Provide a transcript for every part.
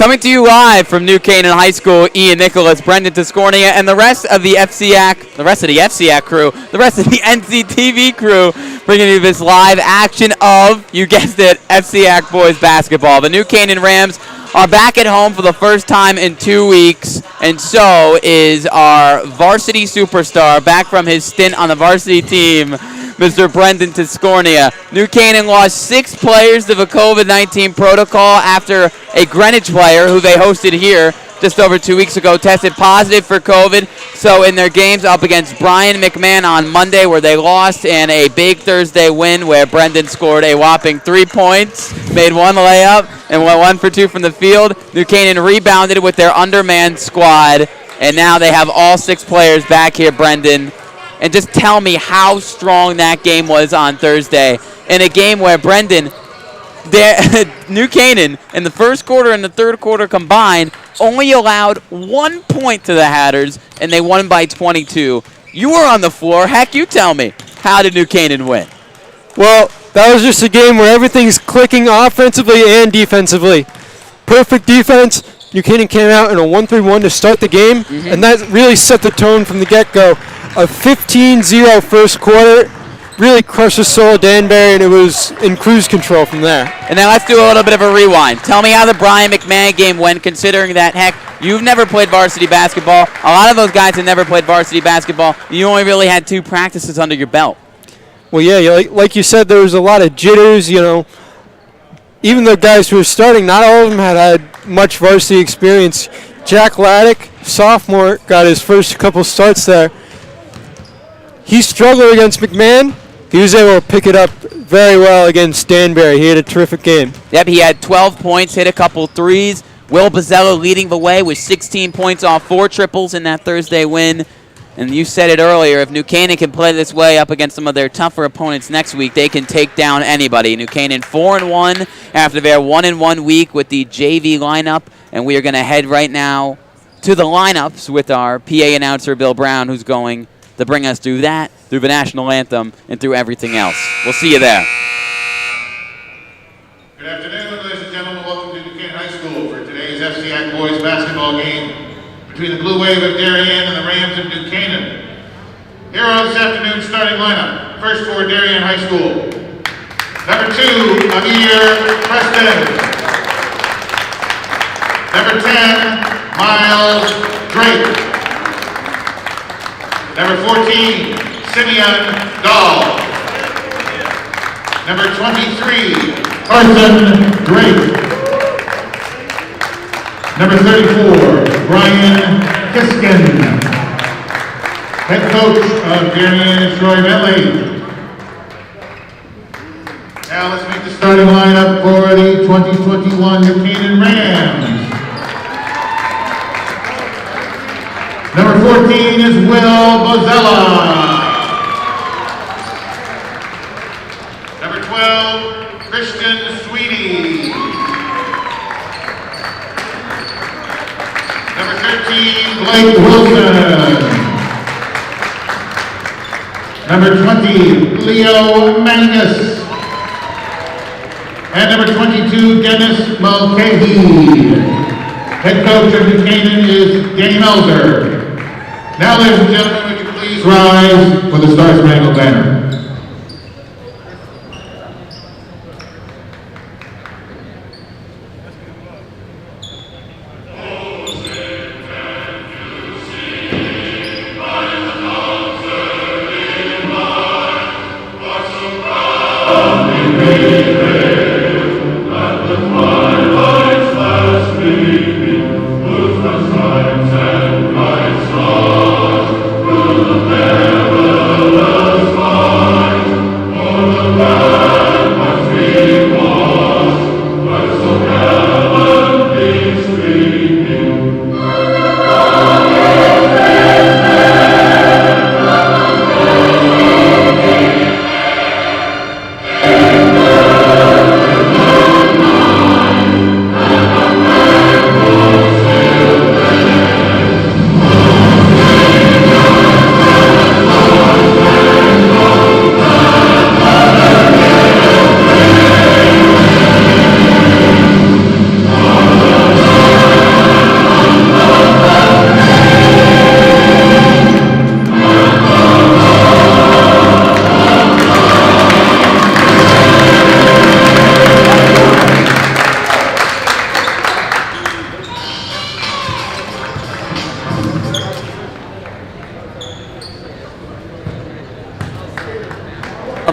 Coming to you live from New Canaan High School, Ian Nicholas, Brendan Tiscornia, and the rest of the FCAC crew, the rest of the NCTV crew, bringing you this live action of, you guessed it, FCAC boys basketball. The New Canaan Rams are back at home for the first time in 2 weeks, and so is our varsity superstar, back from his stint on the varsity team, Mr. Brendan Tiscornia. New Canaan lost 6 players to the COVID-19 protocol after a Greenwich player who they hosted here just over 2 weeks ago tested positive for COVID. So in their games up against Brian McMahon on Monday, where they lost, and a big Thursday win where Brendan scored a whopping 3 points, made 1 layup, and went 1 for 2 from the field. New Canaan rebounded with their undermanned squad, and now they have all 6 players back here, Brendan. And just tell me how strong that game was on Thursday, in a game where, Brendan, New Canaan in the first quarter and the third quarter combined only allowed 1 point to the Hatters, and they won by 22. You were on the floor. Heck, you tell me. How did New Canaan win? Well, that was just a game where everything's clicking offensively and defensively. Perfect defense. New Canaan came out in a 1-3-1 to start the game, and that really set the tone from the get-go. A 15-0 first quarter really crushed the soul of Danbury, and it was in cruise control from there. And now let's do a little bit of a rewind. Tell me how the Brian McMahon game went, considering that, heck, you've never played varsity basketball. A lot of those guys have never played varsity basketball. You only really had 2 practices under your belt. Well, yeah, like you said, there was a lot of jitters, you know. Even the guys who were starting, not all of them had much varsity experience. Jack Laddick, sophomore, got his first couple starts there. He struggled against McMahon. He was able to pick it up very well against Danbury. He had a terrific game. Yep, he had 12 points, hit a couple threes. Will Bazzello leading the way with 16 points off 4 triples in that Thursday win. And you said it earlier, if New Canaan can play this way up against some of their tougher opponents next week, they can take down anybody. New Canaan 4-1 after their 1-1 week with the JV lineup. And we are going to head right now to the lineups with our PA announcer, Bill Brown, who's going to bring us through that, through the national anthem, and through everything else. We'll see you there. Good afternoon, ladies and gentlemen. Welcome to New Canaan High School for today's FCAC boys basketball game between the Blue Wave of Darien and the Rams of New Canaan. Here are this afternoon's starting lineup. First for Darien High School. Number 2, Amir Preston. Number 10, Miles Drake. Number 14, Simeon Dahl. Number 23, Carson Drake. Number 34, Brian Kiskin. Head coach of Darien is Troy Bentley. Now let's make the starting lineup for the 2021 New Canaan Rams. Number 14 is Will Bozella. Number 12, Christian Sweetie. Number 13, Blake Wilson. Number 20, Leo Mangus. And number 22, Dennis Mulcahy. Head coach of New Canaan is Danny Melzer. Now, ladies and gentlemen, would you please rise for the Star Spangled Banner. Stars,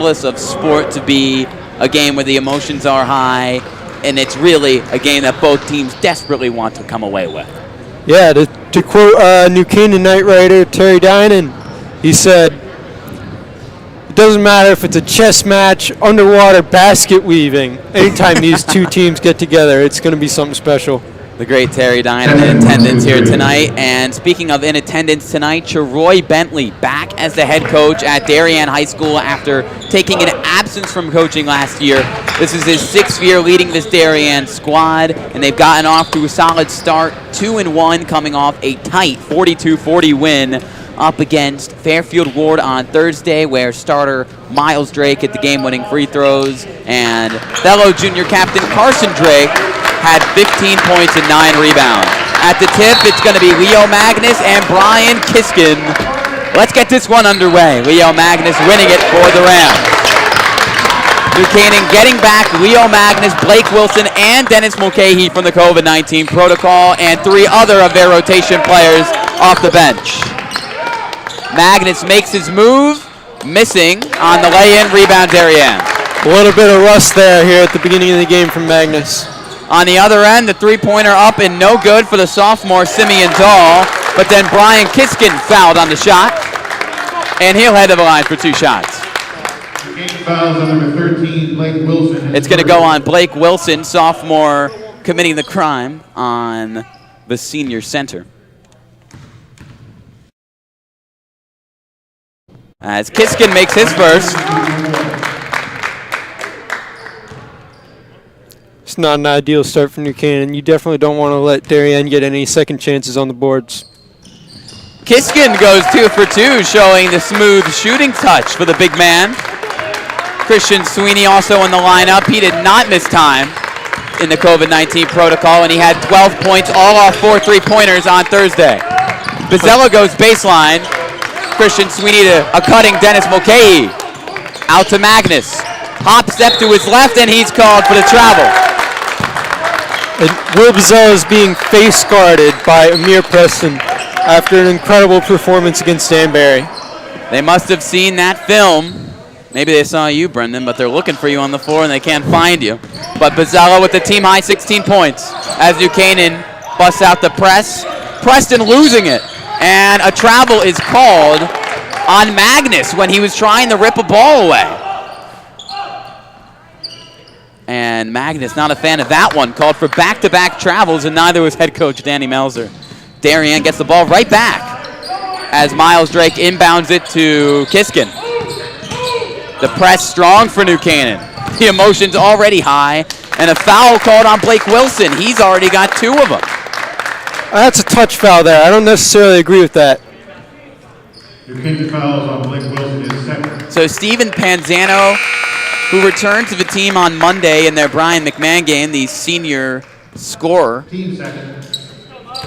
regardless of sport, to be a game where the emotions are high, and it's really a game that both teams desperately want to come away with. Yeah, to quote New Canaan night writer Terry Dinan, he said, "It doesn't matter if it's a chess match, underwater basket weaving. Anytime these two teams get together, it's going to be something special." The great Terry Dinan in attendance here tonight. And speaking of in attendance tonight, Troy Bentley back as the head coach at Darien High School after taking an absence from coaching last year. This is his 6th year leading this Darien squad, and they've gotten off to a solid start, 2-1, coming off a tight 42-40 win up against Fairfield Ward on Thursday, where starter Miles Drake hit the game-winning free throws, and fellow junior captain Carson Drake had 15 points and 9 rebounds. At the tip, it's going to be Leo Magnus and Brian Kiskin. Let's get this one underway. Leo Magnus winning it for the Rams. New Canaan getting back Leo Magnus, Blake Wilson, and Dennis Mulcahy from the COVID-19 protocol, and 3 other of their rotation players off the bench. Magnus makes his move, missing on the lay-in, rebound Darien. A little bit of rust there here at the beginning of the game from Magnus. On the other end, the three-pointer up and no good for the sophomore Simeon Dahl, but then Brian Kiskin fouled on the shot, and he'll head to the line for 2 shots. Fouls on number 13, Blake Wilson. It's going to go on Blake Wilson, sophomore, committing the crime on the senior center. As Kiskin makes his first. It's not an ideal start for New Canaan. You definitely don't want to let Darien get any second chances on the boards. Kiskin goes 2 for 2, showing the smooth shooting touch for the big man. Christian Sweeney also in the lineup. He did not miss time in the COVID-19 protocol, and he had 12 points, all off 4 3-pointers on Thursday. Bizzella goes baseline. Christian Sweeney to a cutting Dennis Mulcahy. Out to Magnus. Hop step to his left, and he's called for the travel. And Will Bizzella is being face guarded by Amir Preston after an incredible performance against Danbury. They must have seen that film. Maybe they saw you, Brendan, but they're looking for you on the floor and they can't find you. But Bizzella with the team high 16 points as New Canaan busts out the press. Preston losing it. And a travel is called on Magnus when he was trying to rip a ball away. And Magnus, not a fan of that one, called for back-to-back travels, and neither was head coach Danny Melzer. Darien gets the ball right back as Miles Drake inbounds it to Kiskin. The press strong for New Canaan. The emotion's already high, and a foul called on Blake Wilson. He's already got 2 of them. That's a touch foul there. I don't necessarily agree with that. New Canaan fouls on Blake Wilson is second. So Steven Panzano, who returned to the team on Monday in their Brian McMahon game, the senior scorer, Team second.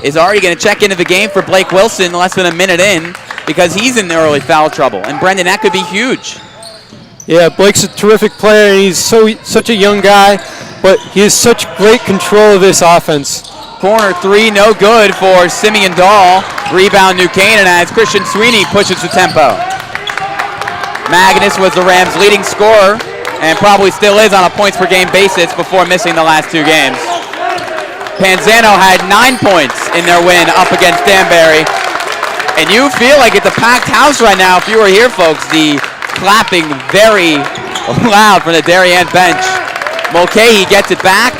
is already going to check into the game for Blake Wilson less than a minute in because he's in early foul trouble. And Brendan, that could be huge. Yeah, Blake's a terrific player, and he's such a young guy, but he has such great control of this offense. Corner 3, no good for Simeon Dahl. Rebound New Canaan as Christian Sweeney pushes the tempo. Magnus was the Rams' leading scorer and probably still is on a points-per-game basis before missing the last 2 games. Panzano had 9 points in their win up against Danbury. And you feel like it's a packed house right now. If you were here, folks, the clapping very loud from the Darien bench. Mulcahy gets it back.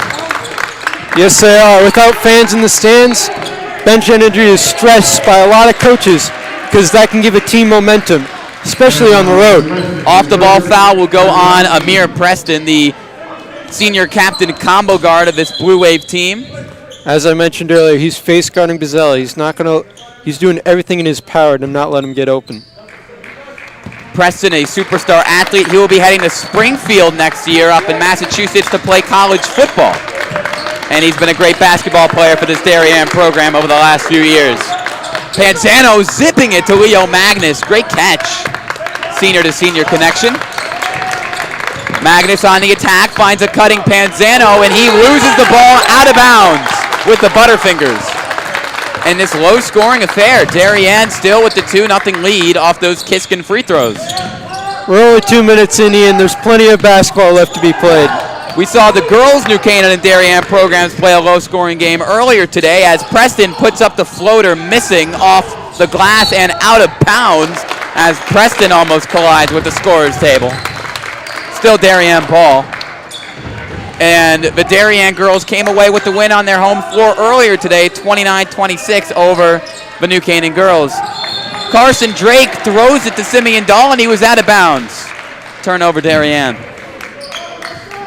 Yes, they are. Without fans in the stands, bench energy is stressed by a lot of coaches because that can give a team momentum, especially on the road. Off the ball foul will go on Amir Preston, the senior captain combo guard of this Blue Wave team. As I mentioned earlier, he's face guarding Bizzella. He's doing everything in his power to not let him get open. Preston, a superstar athlete, he will be heading to Springfield next year up in Massachusetts to play college football. And he's been a great basketball player for this Darien program over the last few years. Panzano zipping it to Leo Magnus. Great catch. Senior-to-senior connection. Magnus on the attack, finds a cutting Panzano, and he loses the ball out of bounds with the Butterfingers. And this low-scoring affair, Darien still with the 2-0 lead off those Kiskin free throws. We're only 2 minutes in, Ian. There's plenty of basketball left to be played. We saw the girls' New Canaan and Darien programs play a low-scoring game earlier today as Preston puts up the floater, missing off the glass and out of bounds as Preston almost collides with the scorer's table. Still Darien ball. And the Darien girls came away with the win on their home floor earlier today, 29-26 over the New Canaan girls. Carson Drake throws it to Simeon Dahl, and he was out of bounds. Turnover, Darien.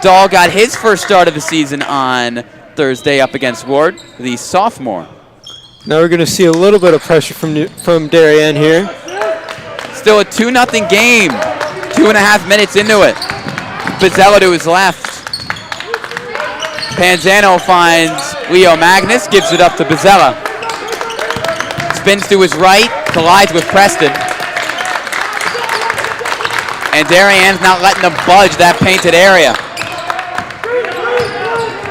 Dahl got his first start of the season on Thursday up against Ward, the sophomore. Now we're going to see a little bit of pressure from Darien here. Still a 2-0 game. 2.5 minutes into it. Pizzella to his left. Panzano finds Leo Magnus, gives it up to Pizzella. Spins to his right, collides with Preston. And Darien's not letting them budge that painted area.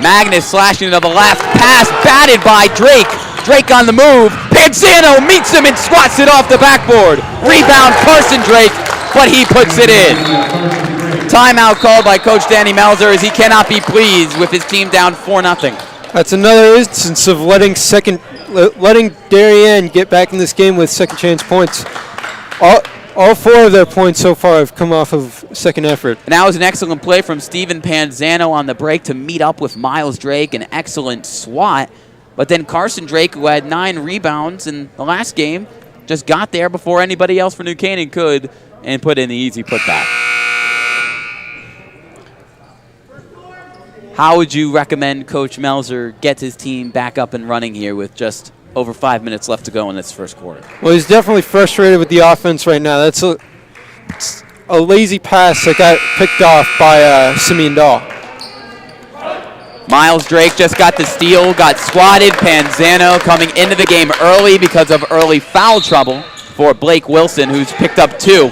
Magnus slashing to the left, pass batted by Drake. Drake on the move, Panzano meets him and swats it off the backboard. Rebound Carson Drake, but he puts it in. Timeout called by Coach Danny Melzer as he cannot be pleased with his team down 4-0. That's another instance of letting Darien get back in this game with second chance points. All 4 of their points so far have come off of second effort. And that was an excellent play from Steven Panzano on the break to meet up with Miles Drake, an excellent swat. But then Carson Drake, who had 9 rebounds in the last game, just got there before anybody else for New Canaan could and put in the easy putback. How would you recommend Coach Melzer gets his team back up and running here with just over 5 minutes left to go in this first quarter? Well, he's definitely frustrated with the offense right now. That's a lazy pass that got picked off by Simeon Dahl. Miles Drake just got the steal, got swatted. Panzano coming into the game early because of early foul trouble for Blake Wilson, who's picked up 2.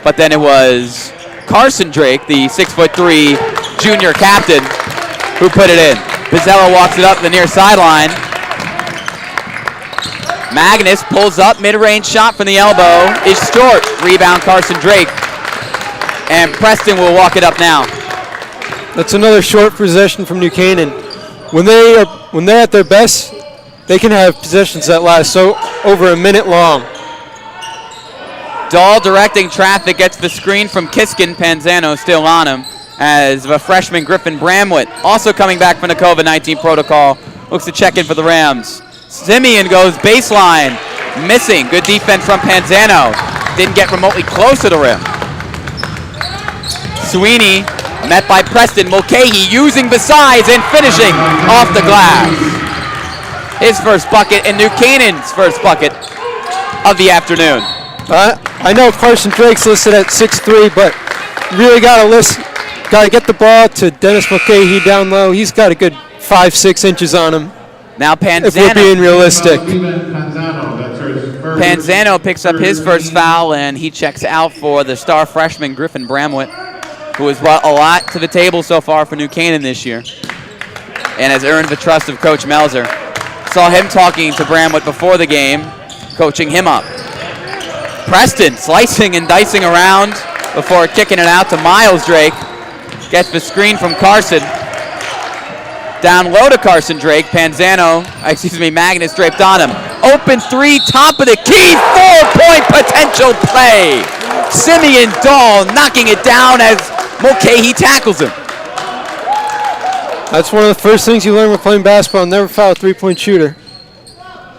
But then it was Carson Drake, the 6'3" junior captain, who put it in. Pizzella walks it up the near sideline. Magnus pulls up, mid-range shot from the elbow is short. Rebound Carson Drake. And Preston will walk it up now. That's another short possession from New Canaan. When they're at their best, they can have possessions that last over a minute long. Dahl directing traffic, gets the screen from Kiskin. Panzano still on him as the freshman Griffin Bramwitt, also coming back from the COVID-19 protocol, looks to check in for the Rams. Simeon goes baseline, missing. Good defense from Panzano. Didn't get remotely close to the rim. Sweeney met by Preston. Mulcahy using the size and finishing off the glass. His first bucket and New Canaan's first bucket of the afternoon. I know Carson Drake's listed at 6'3", but really got to get the ball to Dennis Mulcahy down low. He's got a good 5-6 inches on him. Now Panzano. If we're being realistic. Panzano picks up his first foul, and he checks out for the star freshman Griffin Bramwitt, who has brought a lot to the table so far for New Canaan this year and has earned the trust of Coach Melzer. Saw him talking to Bramwitt before the game, coaching him up. Preston slicing and dicing around before kicking it out to Miles Drake. Gets the screen from Carson. Down low to Carson Drake. Magnus draped on him. Open 3, top of the key, 4-point potential play. Simeon Dahl knocking it down as Mulcahy tackles him. That's one of the first things you learn when playing basketball. Never foul a 3-point shooter.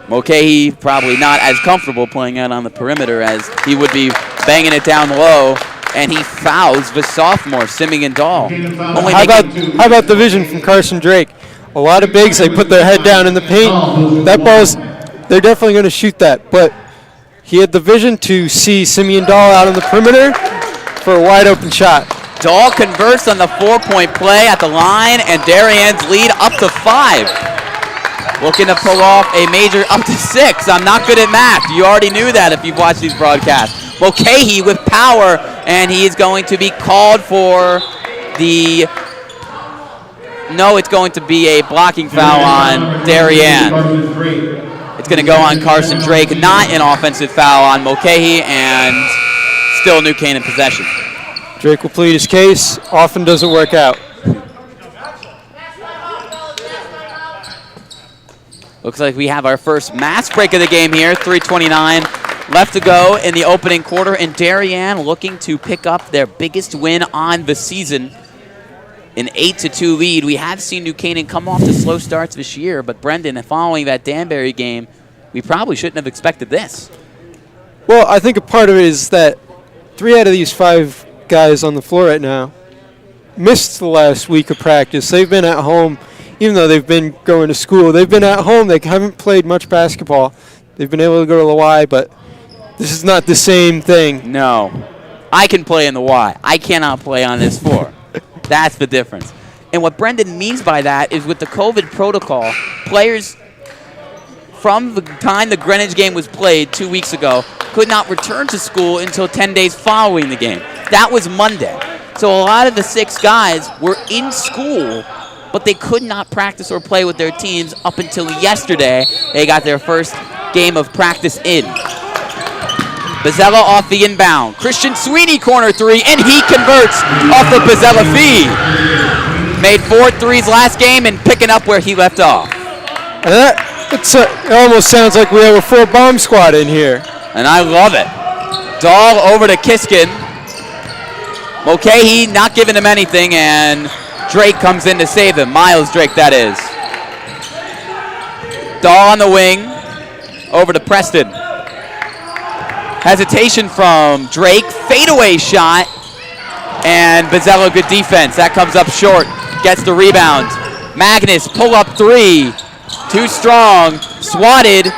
Mulcahy probably not as comfortable playing out on the perimeter as he would be banging it down low, and he fouls the sophomore, Simeon Dahl. How about the vision from Carson Drake? A lot of bigs, they put their head down in the paint. They're definitely going to shoot that, but he had the vision to see Simeon Dahl out on the perimeter for a wide open shot. Dahl converts on the 4-point play at the line, and Darien's lead up to 5. Looking to pull off a major up to 6. I'm not good at math. You already knew that if you've watched these broadcasts. Mulcahy with power, and he is going to be called for the... No, it's going to be a blocking foul on Darien. It's going to go on Carson Drake, not an offensive foul on Mulcahy, and Still New Canaan possession. Drake will plead his case. Often doesn't work out. Looks like we have our first mass break of the game here. 3:29 left to go in the opening quarter, and Darien looking to pick up their biggest win on the season. An 8-2 lead. We have seen New Canaan come off to slow starts this year, but Brendan, following that Danbury game, we probably shouldn't have expected this. Well, I think a part of it is that 3 out of these 5 guys on the floor right now missed the last week of practice. They've been at home, even though they've been going to school. They've been at home. They haven't played much basketball. They've been able to go to the Y, but this is not the same thing. No. I can play in the Y. I cannot play on this floor. That's the difference. And what Brendan means by that is with the COVID protocol, players from the time the Greenwich game was played 2 weeks ago could not return to school until 10 days following the game. That was Monday. So a lot of the 6 guys were in school, but they could not practice or play with their teams up until yesterday. They got their first game of practice in. Pizzella off the inbound. Christian Sweeney corner 3, and he converts off the Pizzella feed. Made 4 threes last game and picking up where he left off. And it almost sounds like we have a full bomb squad in here. And I love it. Dahl over to Kiskin. Mulcahy not giving him anything, and Drake comes in to save him. Miles Drake, that is. Dahl on the wing. Over to Preston. Hesitation from Drake. Fadeaway shot. And Bizello, good defense. That comes up short. Gets the rebound. Magnus, pull up 3. Too strong. Swatted.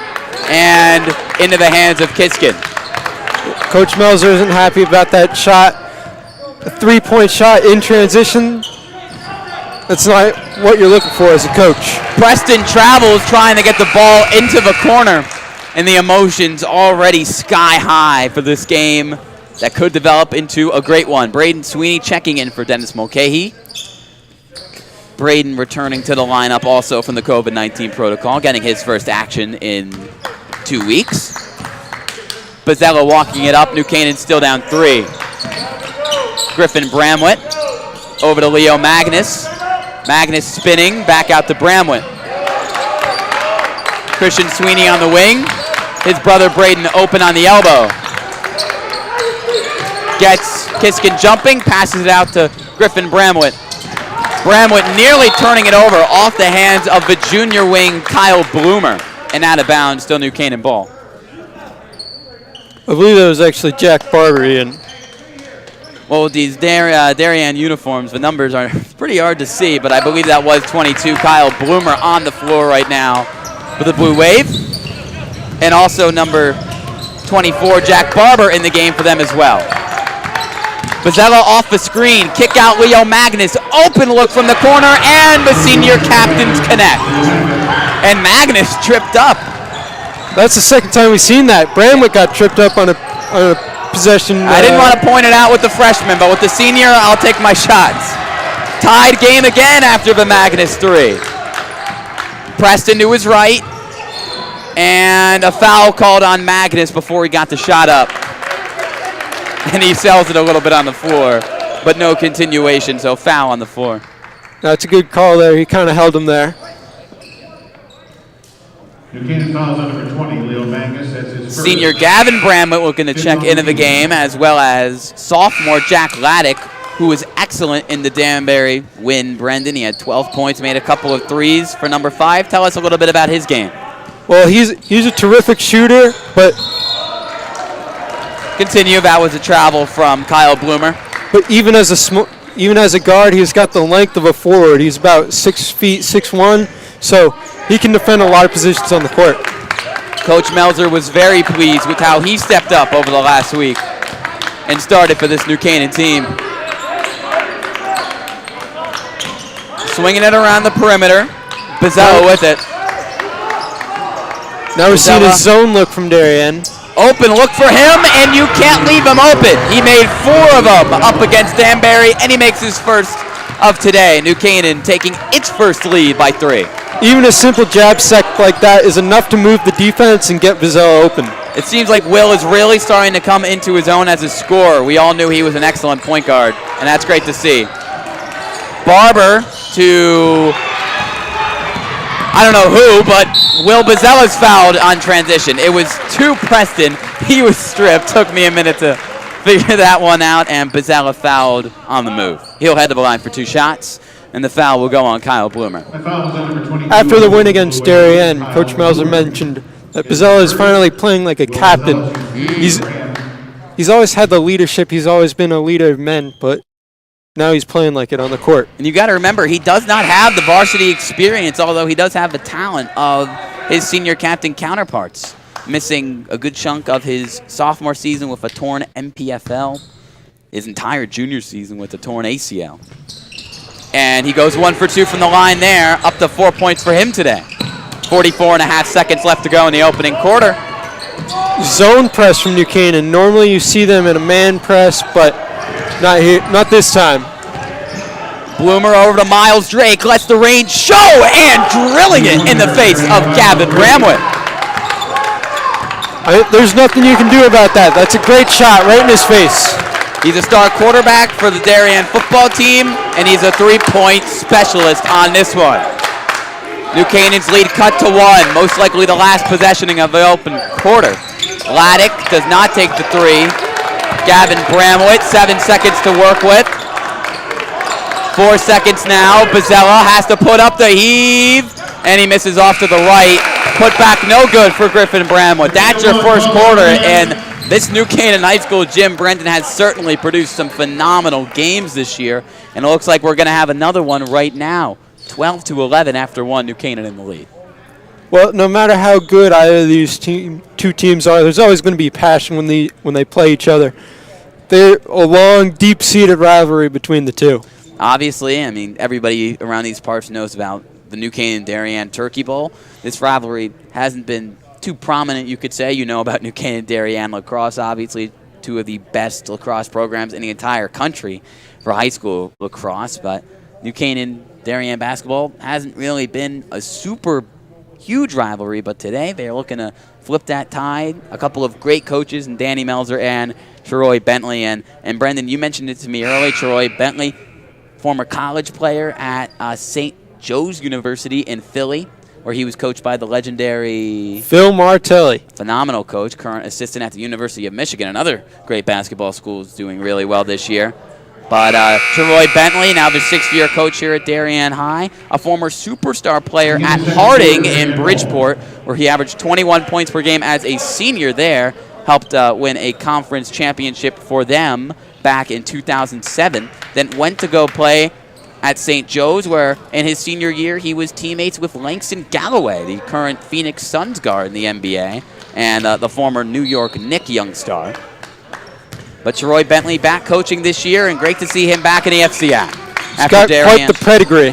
And into the hands of Kiskin. Coach Melzer isn't happy about that shot. A 3-point shot in transition. That's not what you're looking for as a coach. Preston travels trying to get the ball into the corner. And the emotions already sky high for this game that could develop into a great one. Braden Sweeney checking in for Dennis Mulcahy. Braden returning to the lineup also from the COVID-19 protocol, getting his first action in 2 weeks. Pizzella walking it up. New Canaan still down 3. Griffin Bramwett over to Leo Magnus. Magnus spinning, back out to Bramwett. Christian Sweeney on the wing. His brother Braden open on the elbow. Gets Kiskin jumping, passes it out to Griffin Bramwett. Bramwett nearly turning it over off the hands of the junior wing Kyle Bloomer. And out of bounds, still New Canaan ball. I believe that was actually Jack Barber, Ian. Well, with these Darien uniforms, the numbers are pretty hard to see, but I believe that was 22 Kyle Bloomer on the floor right now for the Blue Wave. And also number 24, Jack Barber, in the game for them as well. Pizzella off the screen, kick out Leo Magnus, open look from the corner, and the senior captains connect. And Magnus tripped up. That's the second time we've seen that. Bramwett got tripped up on a possession. I didn't want to point it out with the freshman, but with the senior, I'll take my shots. Tied game again after the Magnus 3. Preston to his right. And a foul called on Magnus before he got the shot up. And he sells it a little bit on the floor, but no continuation, so foul on the floor. That's a good call there. He kind of held him there. New Canaan fouls on number 20, Leo Magnus. That's his first. Senior Gavin Bramwett looking to check into the game, as well as sophomore Jack Laddick, who was excellent in the Danbury win, Brendan. He had 12 points, made a couple of threes for number 5. Tell us a little bit about his game. Well, he's a terrific shooter, but Continue. That was a travel from Kyle Bloomer. But even as a guard, he's got the length of a forward. He's about 6 feet, 6'1", so he can defend a lot of positions on the court. Coach Melzer was very pleased with how he stepped up over the last week and started for this New Canaan team. Swinging it around the perimeter. Pizzella with it. Now we're seeing a zone look from Darien. Open look for him, and you can't leave him open. He made 4 of them up against Danbury, and he makes his first of today. New Canaan taking its first lead by 3. even a simple jab set like that is enough to move the defense and get Vizela open. It seems like Will is really starting to come into his own as a scorer. We all knew he was an excellent point guard, and that's great to see. Barber to, I don't know who, but Will Bazzella's fouled on transition. It was to Preston. He was stripped. Took me a minute to figure that one out, and Bazzella fouled on the move. He'll head to the line for 2 shots, and the foul will go on Kyle Bloomer. After the win against Darien, Coach Melzer mentioned that Bazzella is finally playing like a captain. He's always had the leadership. He's always been a leader of men, but now he's playing like it on the court. And you got to remember, he does not have the varsity experience, although he does have the talent of his senior captain counterparts. Missing a good chunk of his sophomore season with a torn MPFL, his entire junior season with a torn ACL. And he goes 1 for 2 from the line there, up to 4 points for him today. 44.5 seconds left to go in the opening quarter. Zone press from New Canaan. Normally you see them in a man press, but not here, not this time. Bloomer over to Miles Drake, lets the range show, and drilling it in the face of Gavin Bramwood. There's nothing you can do about that. That's a great shot right in his face. He's a star quarterback for the Darien football team, and he's a 3-point specialist on this one. New Canaan's lead cut to 1, most likely the last possession of the open quarter. Laddick does not take the 3. Gavin Bramwood, 7 seconds to work with. 4 seconds now. Bazzella has to put up the heave, and he misses off to the right. Put back no good for Griffin Bramwood. That's your first quarter, and this New Canaan High School Jim Brendan has certainly produced some phenomenal games this year, and it looks like we're going to have another one right now. 12-11 after 1, New Canaan in the lead. Well, no matter how good either of these two teams are, there's always going to be passion when they play each other. They're a long, deep-seated rivalry between the two. Obviously, I mean, everybody around these parts knows about the New Canaan-Darien Turkey Bowl. This rivalry hasn't been too prominent, you could say. You know about New Canaan-Darien lacrosse, obviously, 2 of the best lacrosse programs in the entire country for high school lacrosse, but New Canaan-Darien basketball hasn't really been a super huge rivalry, but today they're looking to flip that tide. A couple of great coaches in Danny Melzer and Troy Bentley. And Brendan, you mentioned it to me earlier, Troy Bentley, former college player at St. Joe's University in Philly, where he was coached by the legendary Phil Martelli. Phenomenal coach, current assistant at the University of Michigan. Another great basketball school is doing really well this year. But Troy Bentley, now the 6th-year coach here at Darien High, a former superstar player at Harding in Bridgeport, where he averaged 21 points per game as a senior there, helped win a conference championship for them back in 2007, then went to go play at St. Joe's, where in his senior year he was teammates with Langston Galloway, the current Phoenix Suns guard in the NBA, and the former New York Knicks young star. But Troy Bentley back coaching this year, and great to see him back in the FCA. He's got quite the pedigree.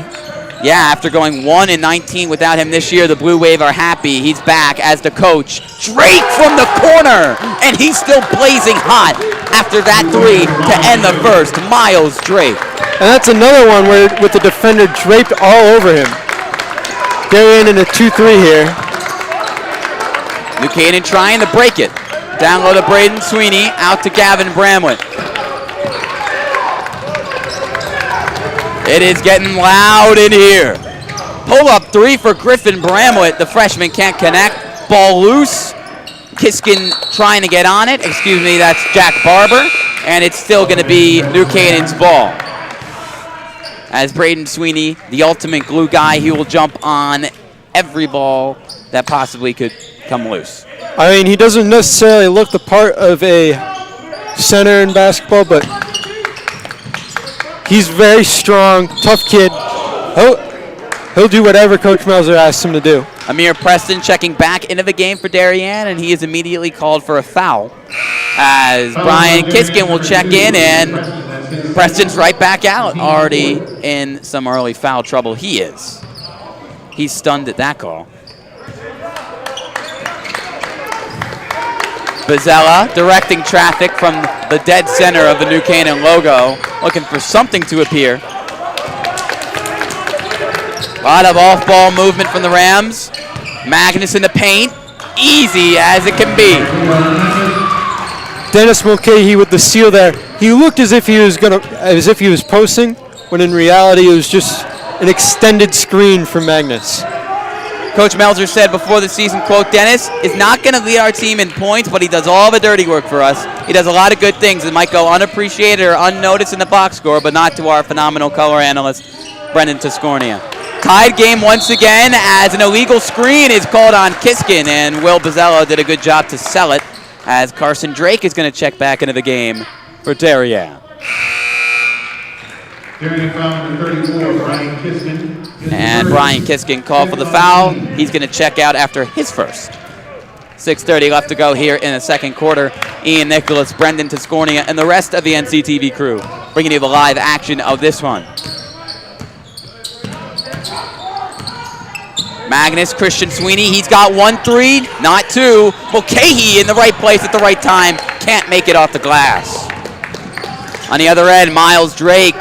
Yeah, after going 1-19 without him this year, the Blue Wave are happy. He's back as the coach. Drake from the corner, and he's still blazing hot after that 3 to end the first. Miles Drake. And that's another one where with the defender draped all over him. Darien in a 2-3 here. New Canaan trying to break it. Down low to Braden Sweeney, out to Gavin Bramwood. It is getting loud in here. Pull-up 3 for Griffin Bramwood. The freshman can't connect. Ball loose. Kiskin trying to get on it. Excuse me, that's Jack Barber. And it's still going to be New Canaan's ball. As Braden Sweeney, the ultimate glue guy, he will jump on every ball that possibly could come loose. I mean, he doesn't necessarily look the part of a center in basketball, but he's very strong, tough kid. He'll do whatever Coach Melzer asks him to do. Amir Preston checking back into the game for Darien, and he is immediately called for a foul. As Brian Kiskin will check in, and Preston's right back out, already in some early foul trouble. He is. He's stunned at that call. Bazzella directing traffic from the dead center of the New Canaan logo, looking for something to appear. A lot of off-ball movement from the Rams. Magnus in the paint. Easy as it can be. Dennis Mulcahy with the steal there. He looked as if he was posting, when in reality it was just an extended screen for Magnus. Coach Melzer said before the season, quote, Dennis is not going to lead our team in points, but he does all the dirty work for us. He does a lot of good things that might go unappreciated or unnoticed in the box score, but not to our phenomenal color analyst, Brendan Tiscornia. Tied game once again as an illegal screen is called on Kiskin, and Will Bozello did a good job to sell it as Carson Drake is going to check back into the game for Darien. Darien foul number 34, Brian Kiskin. And Brian Kiskin called for the foul. He's going to check out after his first. 6:30 left to go here in the second quarter. Ian Nicholas, Brendan Tiscornia, and the rest of the NCTV crew bringing you the live action of this one. Magnus, Christian Sweeney, he's got 1-3, not 2. Mulcahy in the right place at the right time, can't make it off the glass. On the other end, Miles Drake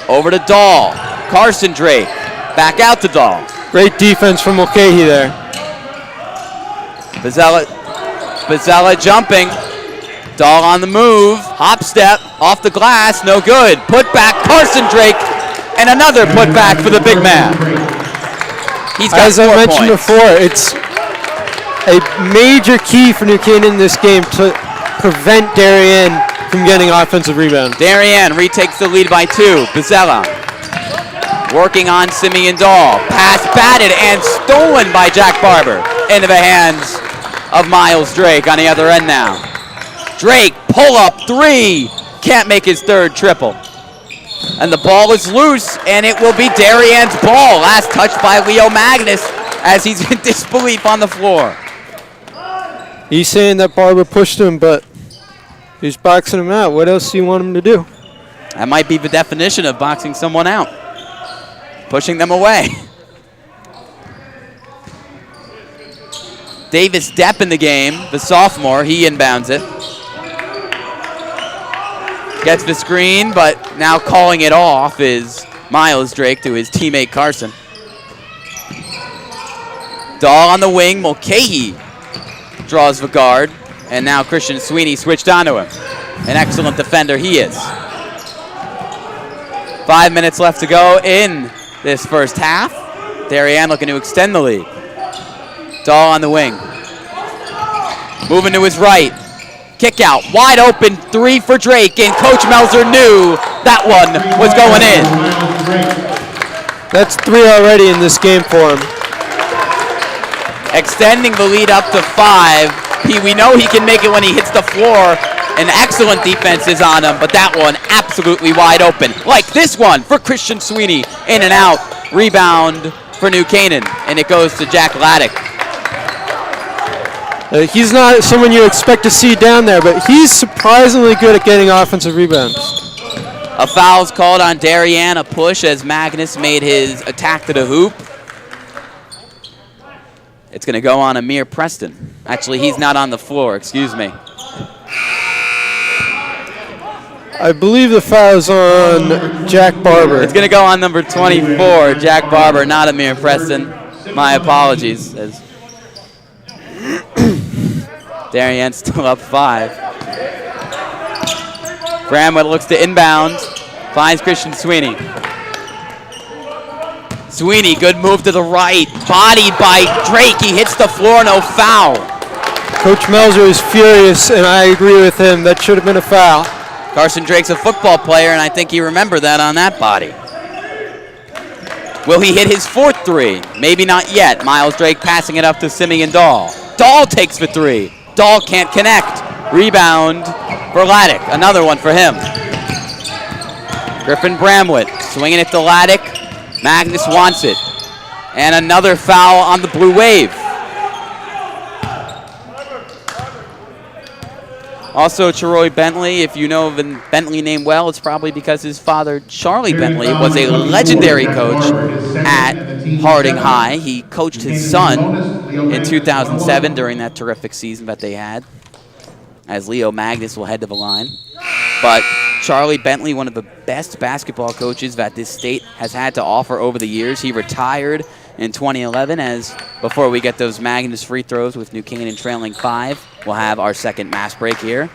over to Dahl. Carson Drake back out to Dahl. Great defense from Mulcahy there. Bozzella jumping. Dahl on the move. Hop step off the glass, no good. Put back, Carson Drake, and another put back for the big man. He's got As I 4 mentioned points. before, it's a major key for New Canaan in this game to prevent Darien from getting offensive rebounds. Darien retakes the lead by 2. Bozzella working on Simeon Dahl. Pass batted and stolen by Jack Barber into the hands of Miles Drake on the other end now. Drake, pull up 3. Can't make his third triple. And the ball is loose, and it will be Darien's ball. Last touch by Leo Magnus as he's in disbelief on the floor. He's saying that Barber pushed him, but he's boxing him out. What else do you want him to do? That might be the definition of boxing someone out. Pushing them away. Davis Depp in the game, the sophomore. He inbounds it. Gets the screen, but now calling it off is Miles Drake to his teammate Carson. Dahl on the wing. Mulcahy draws the guard. And now Christian Sweeney switched onto him. An excellent defender he is. 5 minutes left to go in this first half. Darien looking to extend the lead. Dahl on the wing. Moving to his right. Kick out, wide open 3 for Drake, and Coach Melzer knew that one was going in. That's 3 already in this game for him. Extending the lead up to 5. We know he can make it when he hits the floor. An excellent defense is on him, but that one absolutely wide open. Like this one for Christian Sweeney, in and out. Rebound for New Canaan, and it goes to Jack Laddick. He's not someone you expect to see down there, but he's surprisingly good at getting offensive rebounds. A foul's called on Darien, a push as Magnus made his attack to the hoop. It's going to go on Amir Preston. Actually, he's not on the floor, excuse me. I believe the foul's on Jack Barber. It's going to go on number 24, Jack Barber, not Amir Preston. My apologies. As Darien's still up 5. Bramwood looks to inbound, finds Christian Sweeney. Sweeney, good move to the right, bodied by Drake. He hits the floor, no foul. Coach Melzer is furious, and I agree with him. That should have been a foul. Carson Drake's a football player, and I think he remembered that on that body. Will he hit his 4th 3? Maybe not yet. Miles Drake passing it up to Simeon Dahl. Dahl takes the 3. Dahl can't connect. Rebound for Laddick. Another one for him. Griffin Bramwood swinging it to Laddick. Magnus wants it. And another foul on the Blue Wave. Also, Troy Bentley, if you know the Bentley name well, it's probably because his father, Charlie Bentley, was a legendary coach at Harding High. He coached his son in 2007 during that terrific season that they had, as Leo Magnus will head to the line. But Charlie Bentley, one of the best basketball coaches that this state has had to offer over the years. He retired in 2011 as, before we get those Magnus free throws with New Canaan trailing 5, we'll have our second mass break here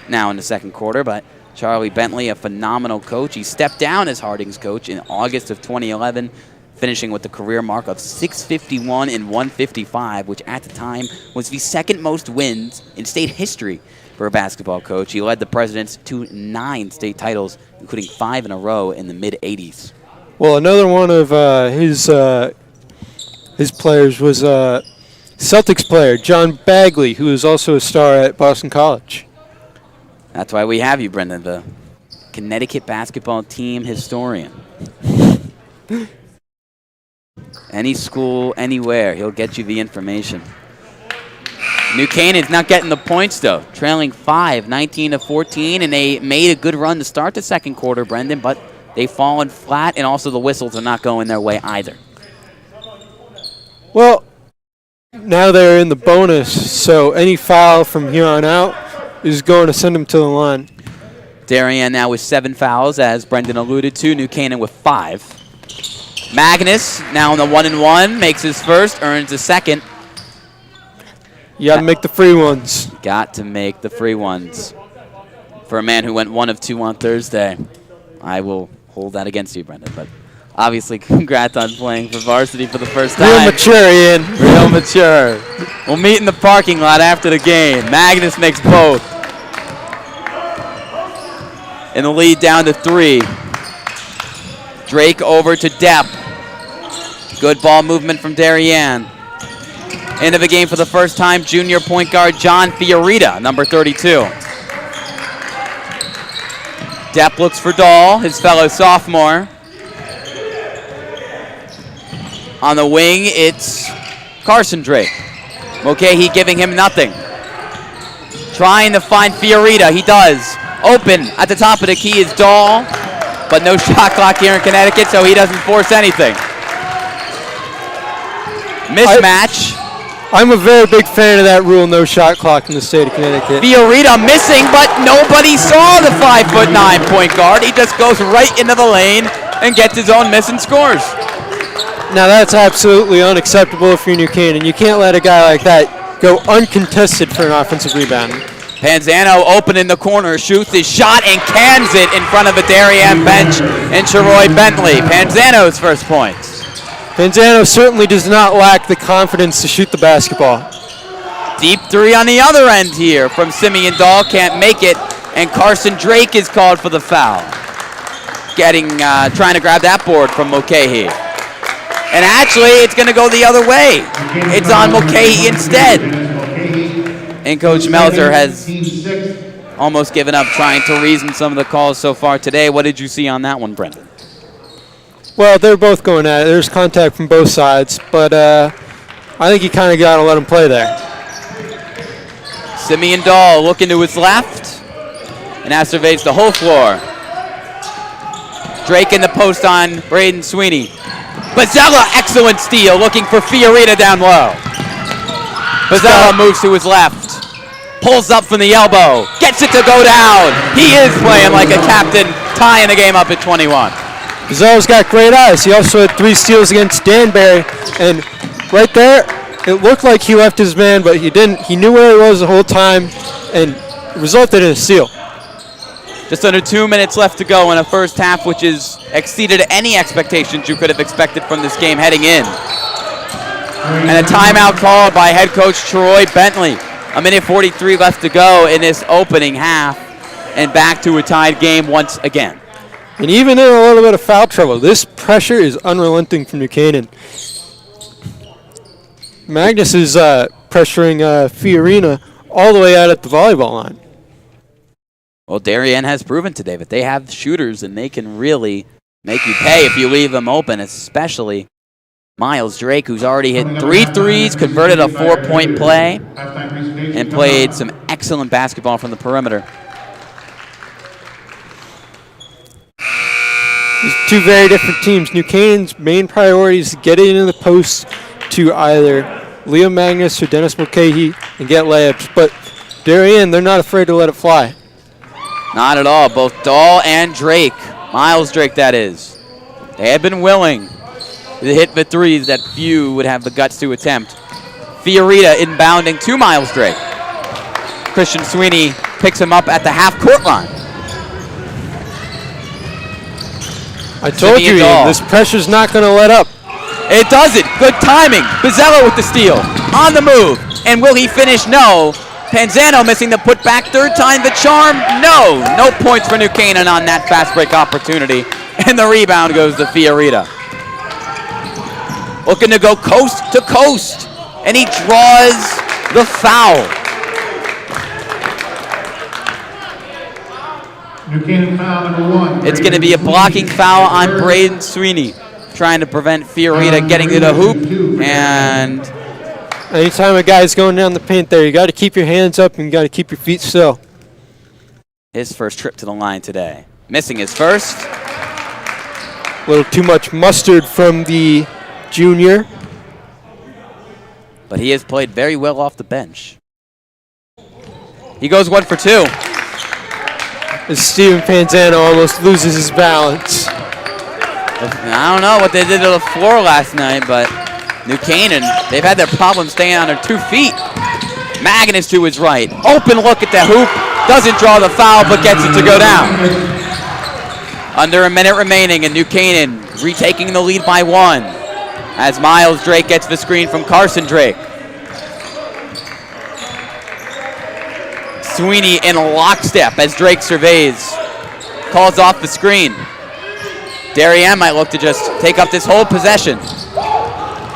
now in the second quarter. But Charlie Bentley, a phenomenal coach. He stepped down as Harding's coach in August of 2011, finishing with the career mark of 651 and 155, which at the time was the second most wins in state history for a basketball coach. He led the Presidents to 9 state titles, including 5 in a row in the mid-'80s. Well, another one of his players was Celtics player John Bagley, who is also a star at Boston College. That's why we have you, Brendan, the Connecticut basketball team historian. Any school, anywhere, he'll get you the information. New Canaan's not getting the points, though. Trailing 5, 19-14, and they made a good run to start the second quarter, Brendan, but they've fallen flat, and also the whistles are not going their way either. Well, now they're in the bonus, so any foul from here on out is going to send them to the line. Darien now with 7 fouls, as Brendan alluded to. New Canaan with 5. Magnus now on the 1-and-1, makes his first, earns a second. You got to make the free ones. Got to make the free ones. For a man who went 1 of 2 on Thursday, I will hold that against you, Brendan. But obviously, congrats on playing for varsity for the first time. Real mature, Ian. Real mature. We'll meet in the parking lot after the game. Magnus makes both. And the lead down to 3. Drake over to Depp. Good ball movement from Darien. Into the game for the first time, junior point guard John Fiorita, number 32. Depp looks for Dahl, his fellow sophomore. On the wing, it's Carson Drake. Mulcahy giving him nothing. Trying to find Fiorita, he does. Open at the top of the key is Dahl, but no shot clock here in Connecticut, so he doesn't force anything. Mismatch. I'm a very big fan of that rule, no shot clock in the state of Connecticut. Fiorita missing, but nobody saw the 5'9" point guard. He just goes right into the lane and gets his own miss and scores. Now that's absolutely unacceptable if you're New Canaan. You can't let a guy like that go uncontested for an offensive rebound. Panzano open in the corner, shoots his shot and cans it in front of a Darien bench and Sharoy Bentley. Panzano's first points. Panzano certainly does not lack the confidence to shoot the basketball. Deep 3 on the other end here from Simeon Dahl, can't make it, and Carson Drake is called for the foul. Trying to grab that board from Mulcahy. And actually, it's going to go the other way. It's on Mulcahy instead. And Coach Melzer has almost given up trying to reason some of the calls so far today. What did you see on that one, Brendan? Well, they're both going at it. There's contact from both sides, but I think you kind of got to let them play there. Simeon Dahl looking to his left and now surveys the whole floor. Drake in the post on Braden Sweeney. Bazzella, excellent steal, looking for Fiorita down low. Bazzella moves to his left, pulls up from the elbow, gets it to go down. He is playing like a captain, tying the game up at 21. Bazzella's got great eyes. He also had 3 steals against Danbury, and right there, it looked like he left his man, but he didn't. He knew where he was the whole time, and it resulted in a steal. Just under 2 minutes left to go in a first half, which has exceeded any expectations you could have expected from this game heading in. And a timeout called by head coach Troy Bentley. 1:43 left to go in this opening half, and back to a tied game once again. And even in a little bit of foul trouble, this pressure is unrelenting from New Canaan. Magnus is pressuring Fiorina all the way out at the volleyball line. Well, Darien has proven today that they have shooters and they can really make you pay if you leave them open, especially Miles Drake, who's already hit 3 threes, converted a 4-point play, and played some excellent basketball from the perimeter. These 2 very different teams. New Canaan's main priority is to get it into the post to either Leo Magnus or Dennis Mulcahy and get layups. But Darien, they're not afraid to let it fly. Not at all. Both Dahl and Drake, Miles Drake that is, they have been willing to hit the threes that few would have the guts to attempt. Fiorita inbounding to Miles Drake. Christian Sweeney picks him up at the half-court line. I told you, Ian, this pressure's not going to let up. It doesn't. Good timing. Bizzella with the steal. On the move. And will he finish? No. Panzano missing the putback. Third time the charm. No. No points for New Canaan on that fast break opportunity. And the rebound goes to Fiorita. Looking to go coast to coast. And he draws the foul. New Canaan foul number 1. It's going to be a blocking foul on Braden Sweeney, trying to prevent Fiorita getting to the hoop. And anytime a guy's going down the paint there, you got to keep your hands up and you got to keep your feet still. His first trip to the line today. Missing his first. A little too much mustard from the junior. But he has played very well off the bench. He goes 1 for 2. As Steven Panzano almost loses his balance. I don't know what they did to the floor last night, but New Canaan, they've had their problems staying on their 2 feet. Magnus to his right. Open look at the hoop. Doesn't draw the foul, but gets it to go down. Under a minute remaining, and New Canaan retaking the lead by 1. As Miles Drake gets the screen from Carson Drake. Sweeney in lockstep as Drake surveys. Calls off the screen. Darien might look to just take up this whole possession.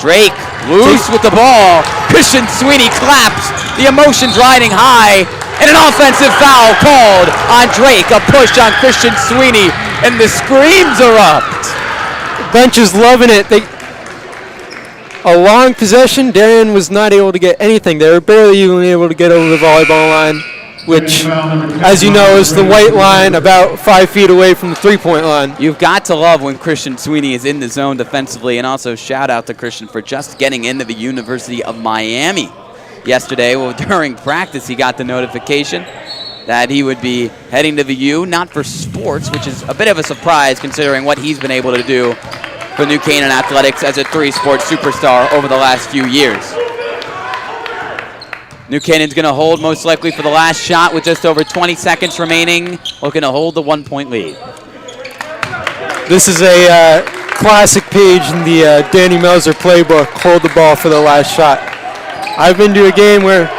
Drake loose with the ball. Christian Sweeney claps. The emotions riding high. And an offensive foul called on Drake. A push on Christian Sweeney. And the screams erupt. The bench is loving it. A long possession. Darien was not able to get anything. They were barely even able to get over the volleyball line, which, as you know, is the white line about 5 feet away from the three-point line. You've got to love when Christian Sweeney is in the zone defensively, and also shout out to Christian for just getting into the University of Miami yesterday. Well, during practice, he got the notification that he would be heading to the U, not for sports, which is a bit of a surprise considering what he's been able to do for New Canaan Athletics as a 3-sport superstar over the last few years. New Canaan's going to hold most likely for the last shot with just over 20 seconds remaining, looking to hold the 1-point lead. This is a classic page in the Danny Melzer playbook, hold the ball for the last shot. I've been to a game where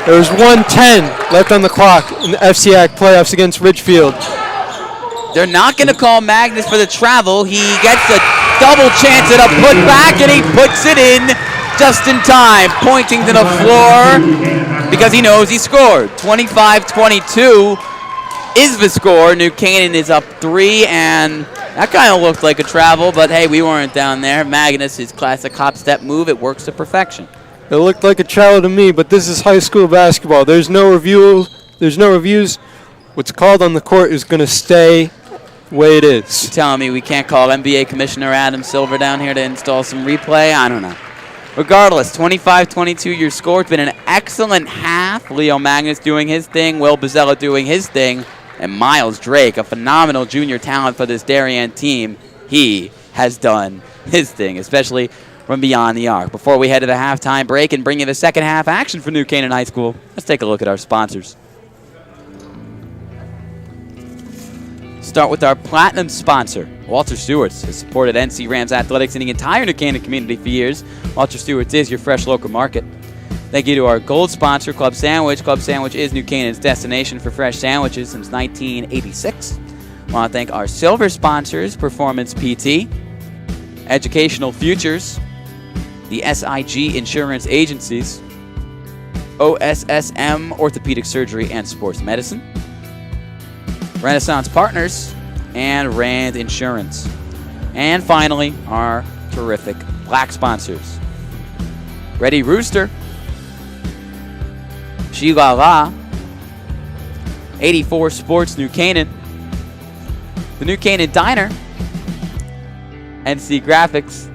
there was 1:10 left on the clock in the FCAC playoffs against Ridgefield. They're not going to call Magnus for the travel. He gets a double chance at a putback, and he puts it in just in time, pointing to the floor because he knows he scored. 25-22 is the score. New Canaan is up 3, and that kind of looked like a travel, but hey, we weren't down there. Magnus, his classic hop step move, it works to perfection. It looked like a travel to me, but this is high school basketball. There's no review. There's no reviews. What's called on the court is going to stay the way it is. You're telling me we can't call NBA Commissioner Adam Silver down here to install some replay? I don't know. Regardless, 25-22 your score. It's been an excellent half. Leo Magnus doing his thing, Will Bizzella doing his thing, and Miles Drake, a phenomenal junior talent for this Darien team. He has done his thing, especially from beyond the arc. Before we head to the halftime break and bring you the second half action for New Canaan High School, let's take a look at our sponsors. Start with our platinum sponsor, Walter Stewart's, has supported NC Rams athletics in the entire New Canaan community for years. Walter Stewart's is your fresh local market. Thank you to our gold sponsor, Club Sandwich. Club Sandwich is New Canaan's destination for fresh sandwiches since 1986. I want to thank our silver sponsors, Performance PT, Educational Futures, the SIG Insurance Agencies, OSSM Orthopedic Surgery and Sports Medicine, Renaissance Partners, and Rand Insurance. And finally, our terrific black sponsors, Ready Rooster, Sheila La, 84 Sports New Canaan, the New Canaan Diner, NC Graphics,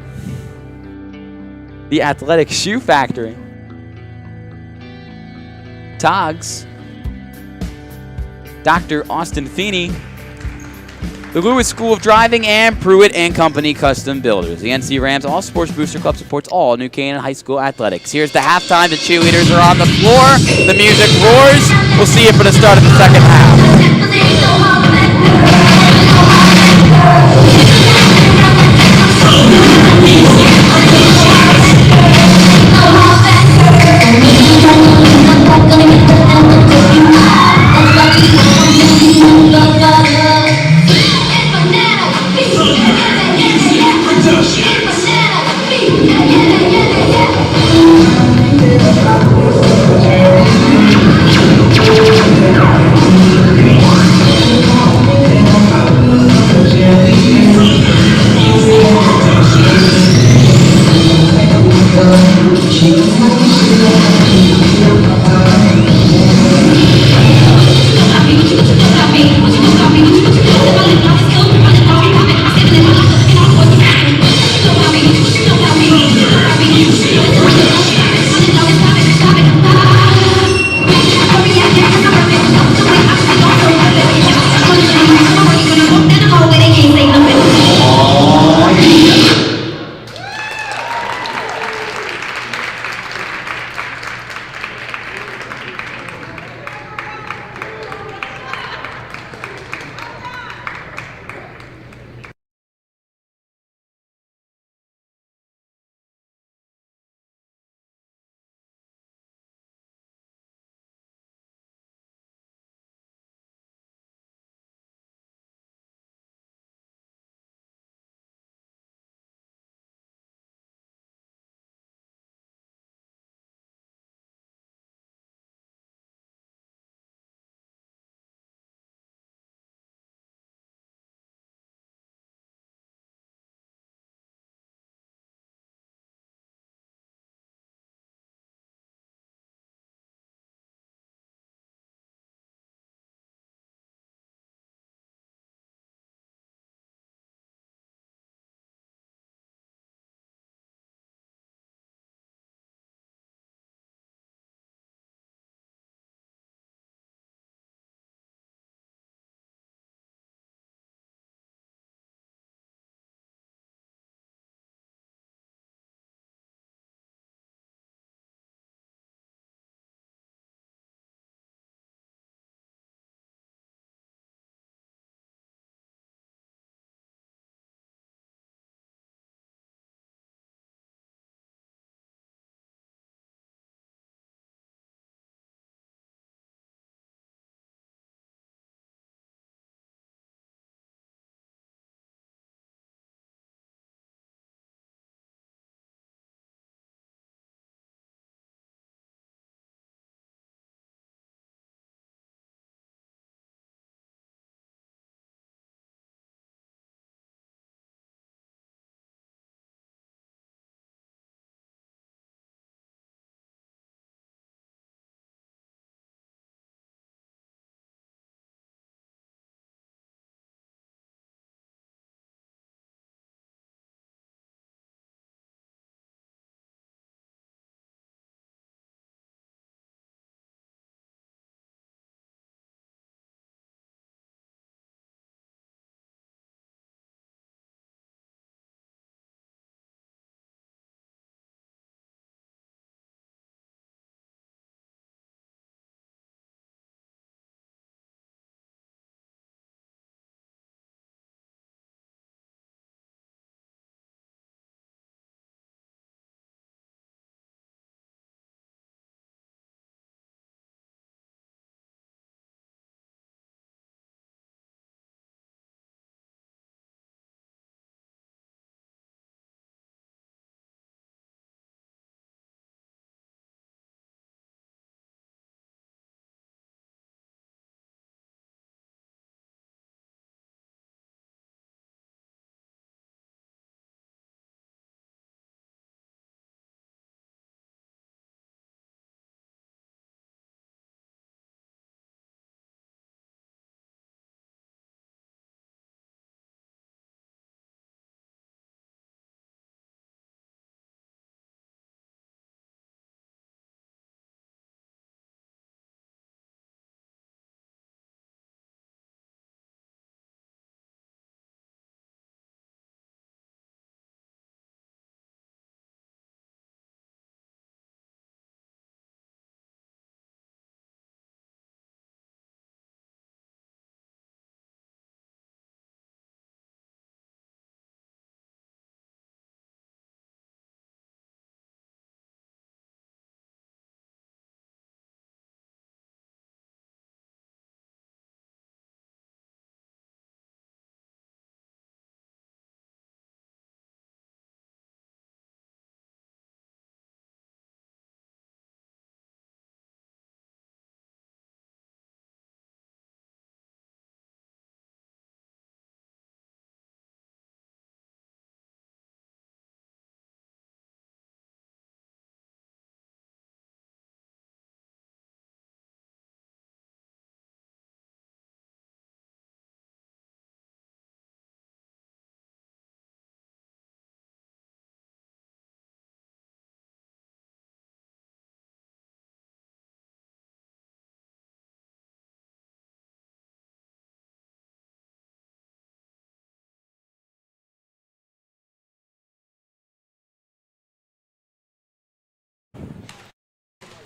the Athletic Shoe Factory, Togs, Dr. Austin Feeney. The Lewis School of Driving, and Pruitt and Company Custom Builders. The NC Rams All Sports Booster Club supports all New Canaan High School athletics. Here's the halftime. The cheerleaders are on the floor. The music roars. We'll see you for the start of the second half.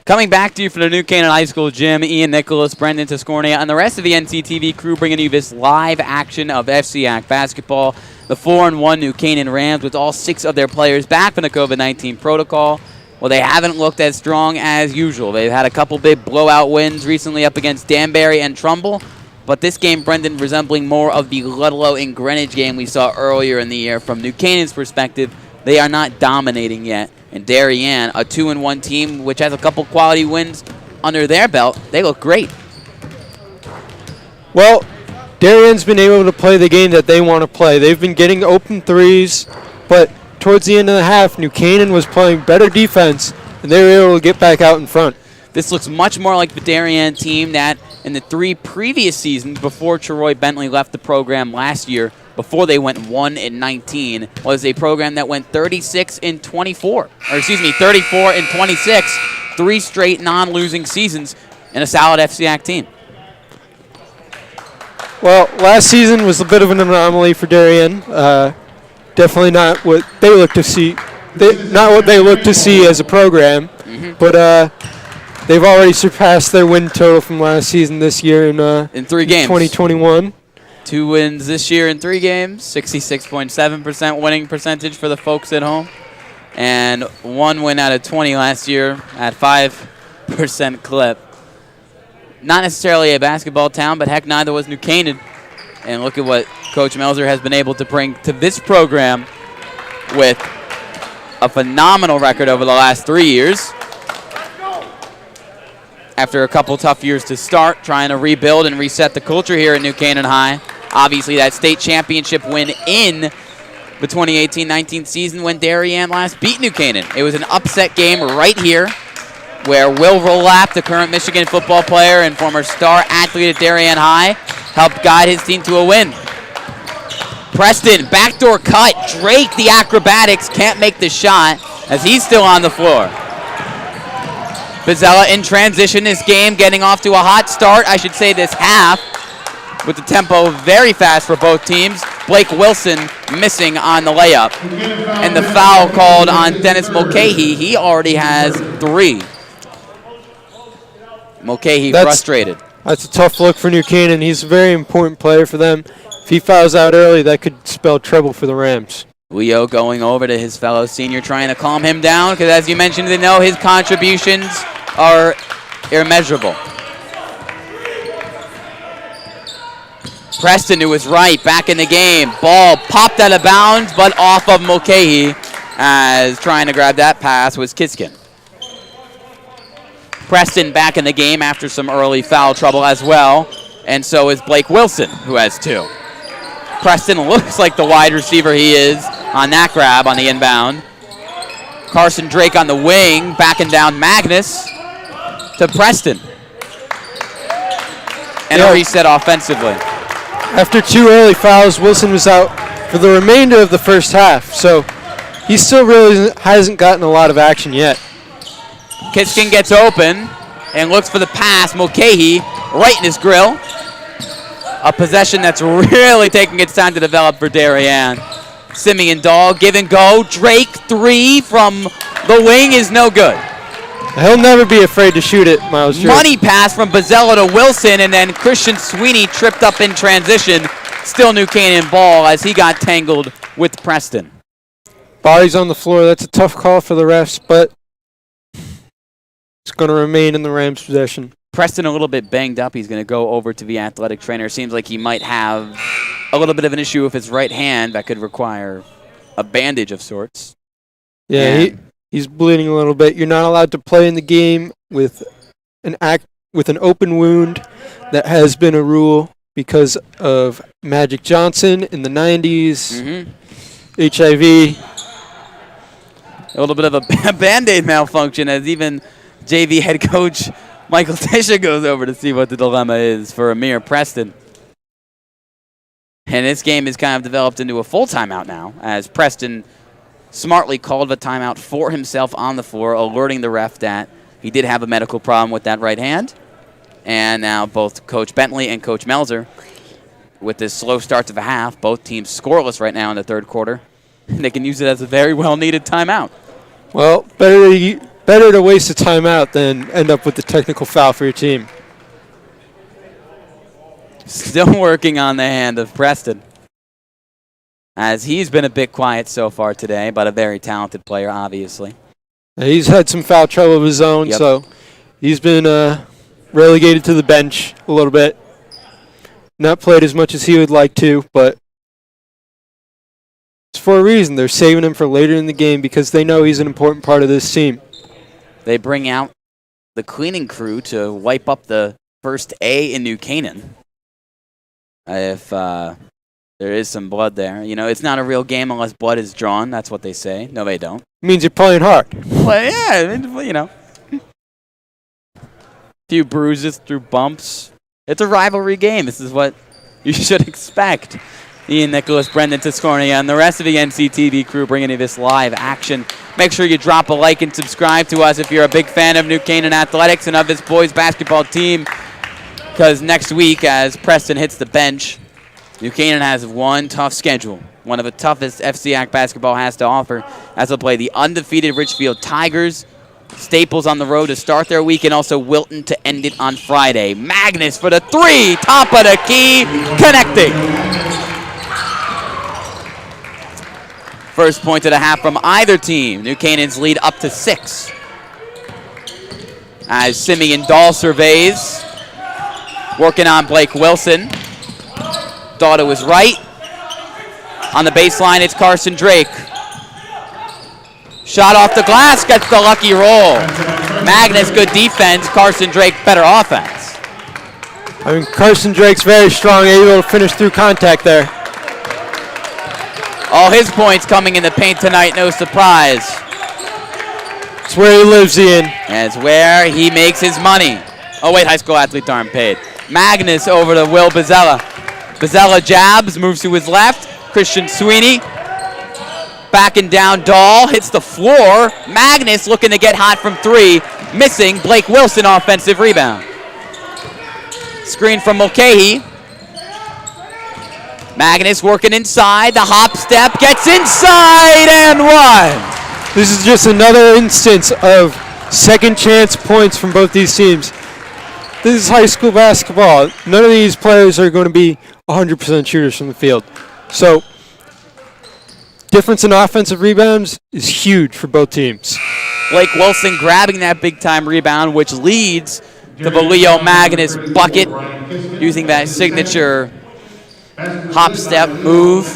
Coming back to you from the New Canaan High School gym, Ian Nicholas, Brendan Tiscornia, and the rest of the NCTV crew bringing you this live action of FCAC basketball. The 4-1 New Canaan Rams with all 6 of their players back from the COVID-19 protocol. Well, they haven't looked as strong as usual. They've had a couple big blowout wins recently up against Danbury and Trumbull. But this game, Brendan, resembling more of the Ludlow and Greenwich game we saw earlier in the year. From New Canaan's perspective, they are not dominating yet. And Darien, a 2-1 team, which has a couple quality wins under their belt, they look great. Well, Darien's been able to play the game that they want to play. They've been getting open threes, but towards the end of the half, New Canaan was playing better defense, and they were able to get back out in front. This looks much more like the Darien team that in the 3 previous seasons before Troy Bentley left the program last year, before they went 1-19, was a program that went 34 and 26, 3 straight non-losing seasons, and a solid FCAC team. Well, last season was a bit of an anomaly for Darien. Definitely not what they look to see. Not what they look to see as a program, but they've already surpassed their win total from last season this year in 3 games. 2021. 2 wins this year in 3 games, 66.7% winning percentage for the folks at home, and 1 win out of 20 last year at 5% clip. Not necessarily a basketball town, but heck, neither was New Canaan. And look at what Coach Melzer has been able to bring to this program with a phenomenal record over the last 3 years. After a couple tough years to start, trying to rebuild and reset the culture here at New Canaan High. Obviously, that state championship win in the 2018-19 season when Darien last beat New Canaan. It was an upset game right here where Will Rolap, the current Michigan football player and former star athlete at Darien High, helped guide his team to a win. Preston, backdoor cut. Drake, the acrobatics, can't make the shot as he's still on the floor. Bizzella in transition this game, getting off to a hot start, I should say this half, with the tempo very fast for both teams. Blake Wilson missing on the layup. And the foul called on Dennis Mulcahy. He already has 3. Mulcahy frustrated. That's a tough look for New Canaan. He's a very important player for them. If he fouls out early, that could spell trouble for the Rams. Leo going over to his fellow senior, trying to calm him down, because as you mentioned, they know his contributions are immeasurable. Preston, who was right, back in the game. Ball popped out of bounds, but off of Mulcahy, as trying to grab that pass was Kiskin. Preston back in the game after some early foul trouble as well, and so is Blake Wilson, who has 2. Preston looks like the wide receiver he is on that grab on the inbound. Carson Drake on the wing, backing down Magnus to Preston. And a reset offensively. After 2 early fouls, Wilson was out for the remainder of the first half, so he still really hasn't gotten a lot of action yet. Kiskin gets open and looks for the pass. Mulcahy right in his grill. A possession that's really taking its time to develop for Darien. Simeon Dahl, give and go. Drake, 3 from the wing is no good. He'll never be afraid to shoot it, Miles. Money pass from Bizzella to Wilson, and then Christian Sweeney tripped up in transition. Still New Canaan ball as he got tangled with Preston. Bodies on the floor. That's a tough call for the refs, but it's going to remain in the Rams' possession. Preston a little bit banged up. He's going to go over to the athletic trainer. Seems like he might have a little bit of an issue with his right hand that could require a bandage of sorts. Yeah, he's bleeding a little bit. You're not allowed to play in the game with an open wound. That has been a rule because of Magic Johnson in the 90s, HIV. A little bit of a Band-Aid malfunction as even JV head coach Michael Tisha goes over to see what the dilemma is for Amir Preston. And this game has kind of developed into a full timeout now as Preston smartly called a timeout for himself on the floor, alerting the ref that he did have a medical problem with that right hand. And now both Coach Bentley and Coach Melzer, with this slow start to the half, both teams scoreless right now in the third quarter. And they can use it as a very well-needed timeout. Well, better better to waste a timeout than end up with the technical foul for your team. Still working on the hand of Preston, as he's been a bit quiet so far today, but a very talented player, obviously. He's had some foul trouble of his own, so he's been relegated to the bench a little bit. Not played as much as he would like to, but it's for a reason. They're saving him for later in the game because they know he's an important part of this team. They bring out the cleaning crew to wipe up the first A in New Canaan. If there is some blood there. You know, it's not a real game unless blood is drawn. That's what they say. No, they don't. Means you're playing hard. Well, yeah, you know. Few bruises through bumps. It's a rivalry game. This is what you should expect. Ian Nicholas, Brendan Tiscornia, and the rest of the NCTV crew bringing you this live action. Make sure you drop a like and subscribe to us if you're a big fan of New Canaan Athletics and of this boys basketball team. Because next week, as Preston hits the bench, New Canaan has one tough schedule. One of the toughest FCAC basketball has to offer, as they'll play the undefeated Richfield Tigers, Staples on the road to start their week, and also Wilton to end it on Friday. Magnus for the three, top of the key, connecting. First point of the half from either team. New Canaan's lead up to 6. As Simeon Dahl surveys, working on Blake Wilson. Thought it was right. On the baseline, it's Carson Drake. Shot off the glass, gets the lucky roll. Magnus, good defense. Carson Drake, better offense. I mean, Carson Drake's very strong, able to finish through contact there. All his points coming in the paint tonight, no surprise. It's where he lives, Ian. And it's where he makes his money. Oh, wait, high school athletes aren't paid. Magnus over to Will Bozzella. Bozzella jabs, moves to his left. Christian Sweeney backing down. Dahl hits the floor. Magnus looking to get hot from 3. Missing. Blake Wilson offensive rebound. Screen from Mulcahy. Magnus working inside. The hop step gets inside and one. This is just another instance of second chance points from both these teams. This is high school basketball. None of these players are going to be 100% shooters from the field. So, difference in offensive rebounds is huge for both teams. Blake Wilson grabbing that big-time rebound, which leads to the Leo Magnus bucket, using that signature hop step move.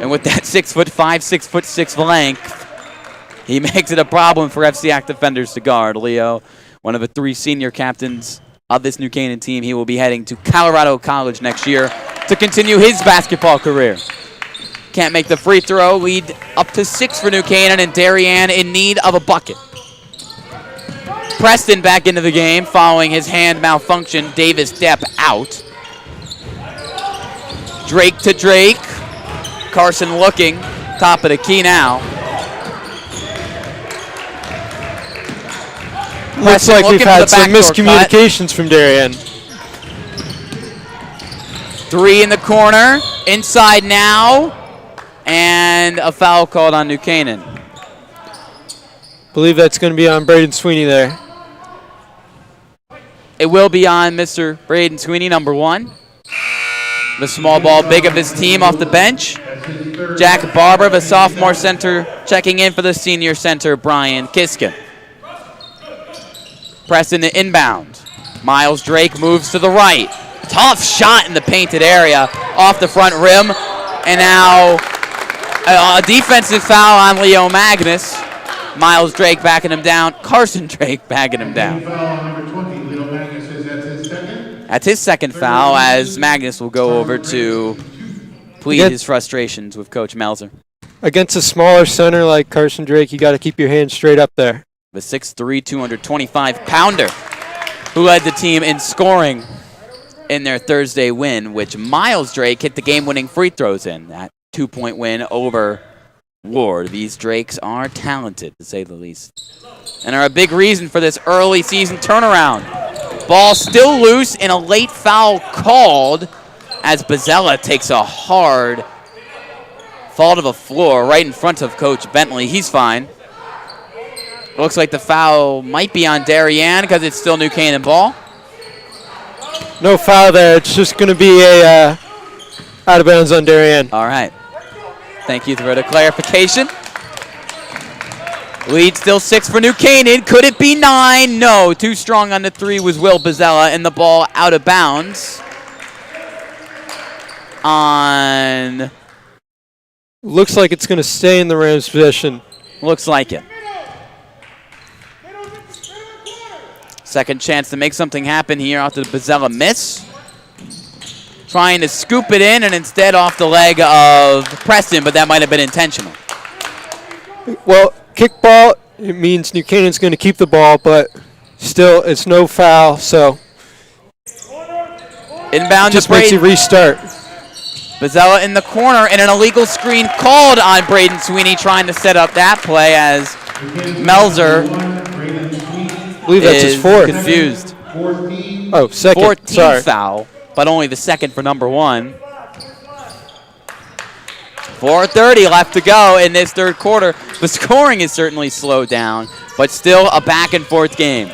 And with that 6'5", 6'6" length, he makes it a problem for FCAC defenders to guard. Leo, one of the 3 senior captains of this New Canaan team, he will be heading to Colorado College next year to continue his basketball career. Can't make the free throw. Lead up to 6 for New Canaan, and Darien in need of a bucket. Preston back into the game following his hand malfunction. Davis Depp out. Drake to Drake. Carson looking. Top of the key now. Looks like we've had some miscommunications from Darien. 3 in the corner. Inside now. And a foul called on New Canaan. Believe that's going to be on Braden Sweeney there. It will be on Mr. Braden Sweeney, number 1. The small ball big of his team off the bench. Jack Barber, the sophomore center, checking in for the senior center, Brian Kiskin. Preston the inbound. Miles Drake moves to the right. Tough shot in the painted area off the front rim. And now a defensive foul on Leo Magnus. Miles Drake backing him down. Carson Drake backing him down. That's his second foul, as Magnus will go over to plead his frustrations with Coach Melzer. Against a smaller center like Carson Drake, you got to keep your hands straight up there. The 6'3", 225-pounder who led the team in scoring in their Thursday win, which Miles Drake hit the game-winning free throws in. That 2-point win over Ward. These Drakes are talented, to say the least, and are a big reason for this early season turnaround. Ball still loose and a late foul called as Bozzella takes a hard fall to the floor right in front of Coach Bentley. He's fine. Looks like the foul might be on Darien because it's still New Canaan ball. No foul there. It's just going to be a out of bounds on Darien. All right. Thank you for the clarification. Lead still 6 for New Canaan. Could it be 9? No. Too strong on the 3 was Will Bozzella, and the ball out of bounds on... Looks like it's going to stay in the Rams' possession. Looks like it. Second chance to make something happen here after the Bozzella miss. Trying to scoop it in, and instead off the leg of Preston, but that might have been intentional. Well, kick ball, it means New Canaan's going to keep the ball, but still, it's no foul, so inbound just to Braden. makes it restart. Bozzella in the corner, and an illegal screen called on Braden Sweeney, trying to set up that play as Melzer I believe that's his fourth. Confused. Oh, second. 14th Sorry. foul, but only the second for number 1. 4:30 left to go in this third quarter. The scoring is certainly slowed down, but still a back-and-forth game.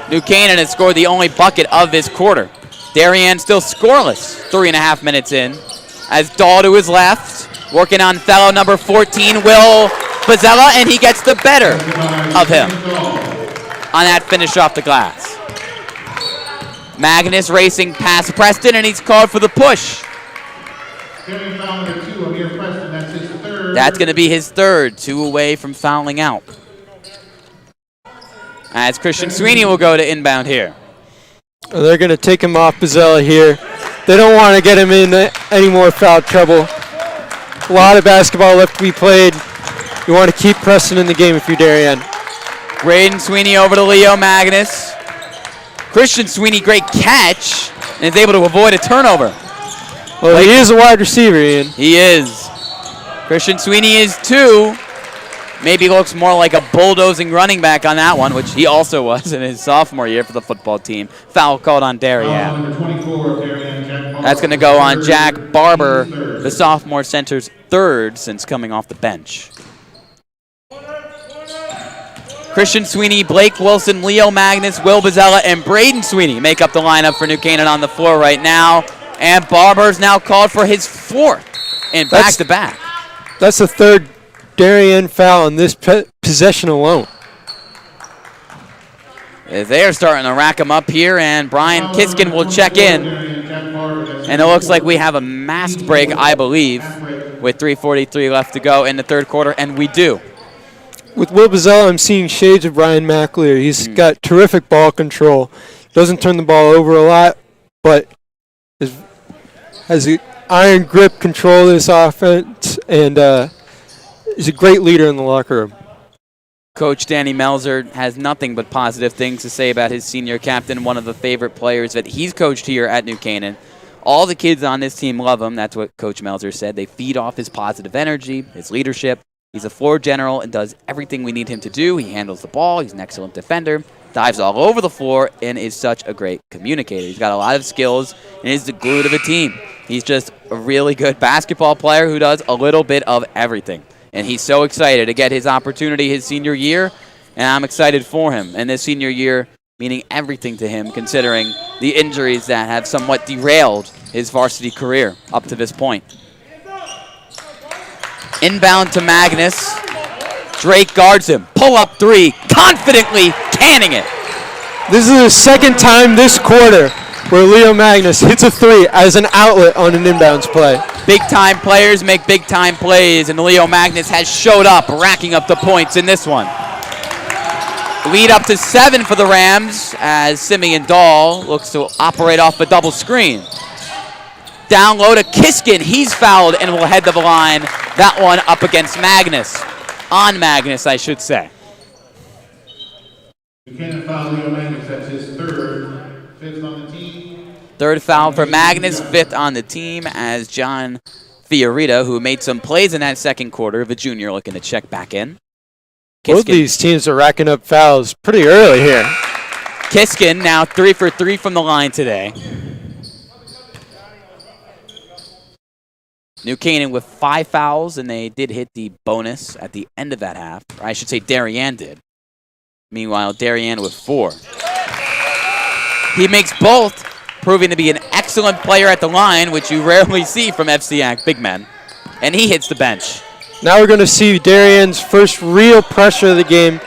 New Canaan has scored the only bucket of this quarter. Darien still scoreless, 3.5 minutes in. As Dahl to his left, working on fellow number 14, Will Bozzella, and he gets the better of him on that finish off the glass. Magnus racing past Preston, and he's called for the push. That's going to be his third, 2 away from fouling out. As Christian Sweeney will go to inbound here. They're going to take him off Bozzella here. They don't want to get him in any more foul trouble. A lot of basketball left to be played. You want to keep Preston in the game if you're Darien. Braden Sweeney over to Leo Magnus. Christian Sweeney, great catch, and is able to avoid a turnover. Well, he is a wide receiver, Ian. He is. Christian Sweeney is 2. Maybe looks more like a bulldozing running back on that one, which he also was in his sophomore year for the football team. Foul called on Darien. That's going to go on Jack Barber, the sophomore center's 3rd since coming off the bench. Christian Sweeney, Blake Wilson, Leo Magnus, Will Bozzella, and Braden Sweeney make up the lineup for New Canaan on the floor right now. And Barber's now called for his 4th in back-to-back. That's the 3rd Darien foul in this possession alone. They are starting to rack them up here, and Brian Kiskin will check in. And it looks like we have a masked break, I believe, with 3:43 left to go in the third quarter, and we do. With Will Bozzella, I'm seeing shades of Brian McLear. He's got terrific ball control. Doesn't turn the ball over a lot, but has an iron grip control of this offense, and is a great leader in the locker room. Coach Danny Melzer has nothing but positive things to say about his senior captain, one of the favorite players that he's coached here at New Canaan. All the kids on this team love him. That's what Coach Melzer said. They feed off his positive energy, his leadership. He's a floor general and does everything we need him to do. He handles the ball. He's an excellent defender, dives all over the floor, and is such a great communicator. He's got a lot of skills and is the glue to the team. He's just a really good basketball player who does a little bit of everything. And he's so excited to get his opportunity his senior year, and I'm excited for him. And this senior year meaning everything to him, considering the injuries that have somewhat derailed his varsity career up to this point. Inbound to Magnus. Drake guards him. Pull-up 3, confidently canning it. This is the second time this quarter where Leo Magnus hits a 3 as an outlet on an inbounds play. Big-time players make big-time plays, and Leo Magnus has showed up, racking up the points in this one. Lead up to 7 for the Rams as Simeon Dahl looks to operate off a double screen. Down low to Kiskin. He's fouled and will head to the line. That one up against Magnus. On Magnus, I should say. You can't foul Leo Magnus. That's his 3rd, 5th on the team. 3rd foul for Magnus, 5th on the team as John Fiorita, who made some plays in that second quarter, the junior looking to check back in. Both of these teams are racking up fouls pretty early here. Kiskin now 3 for 3 from the line today. New Canaan with 5 fouls, and they did hit the bonus at the end of that half. Or I should say Darien did. Meanwhile, Darien with 4. He makes both, proving to be an excellent player at the line, which you rarely see from FCAC big men. And he hits the bench. Now we're going to see Darien's first real pressure of the game.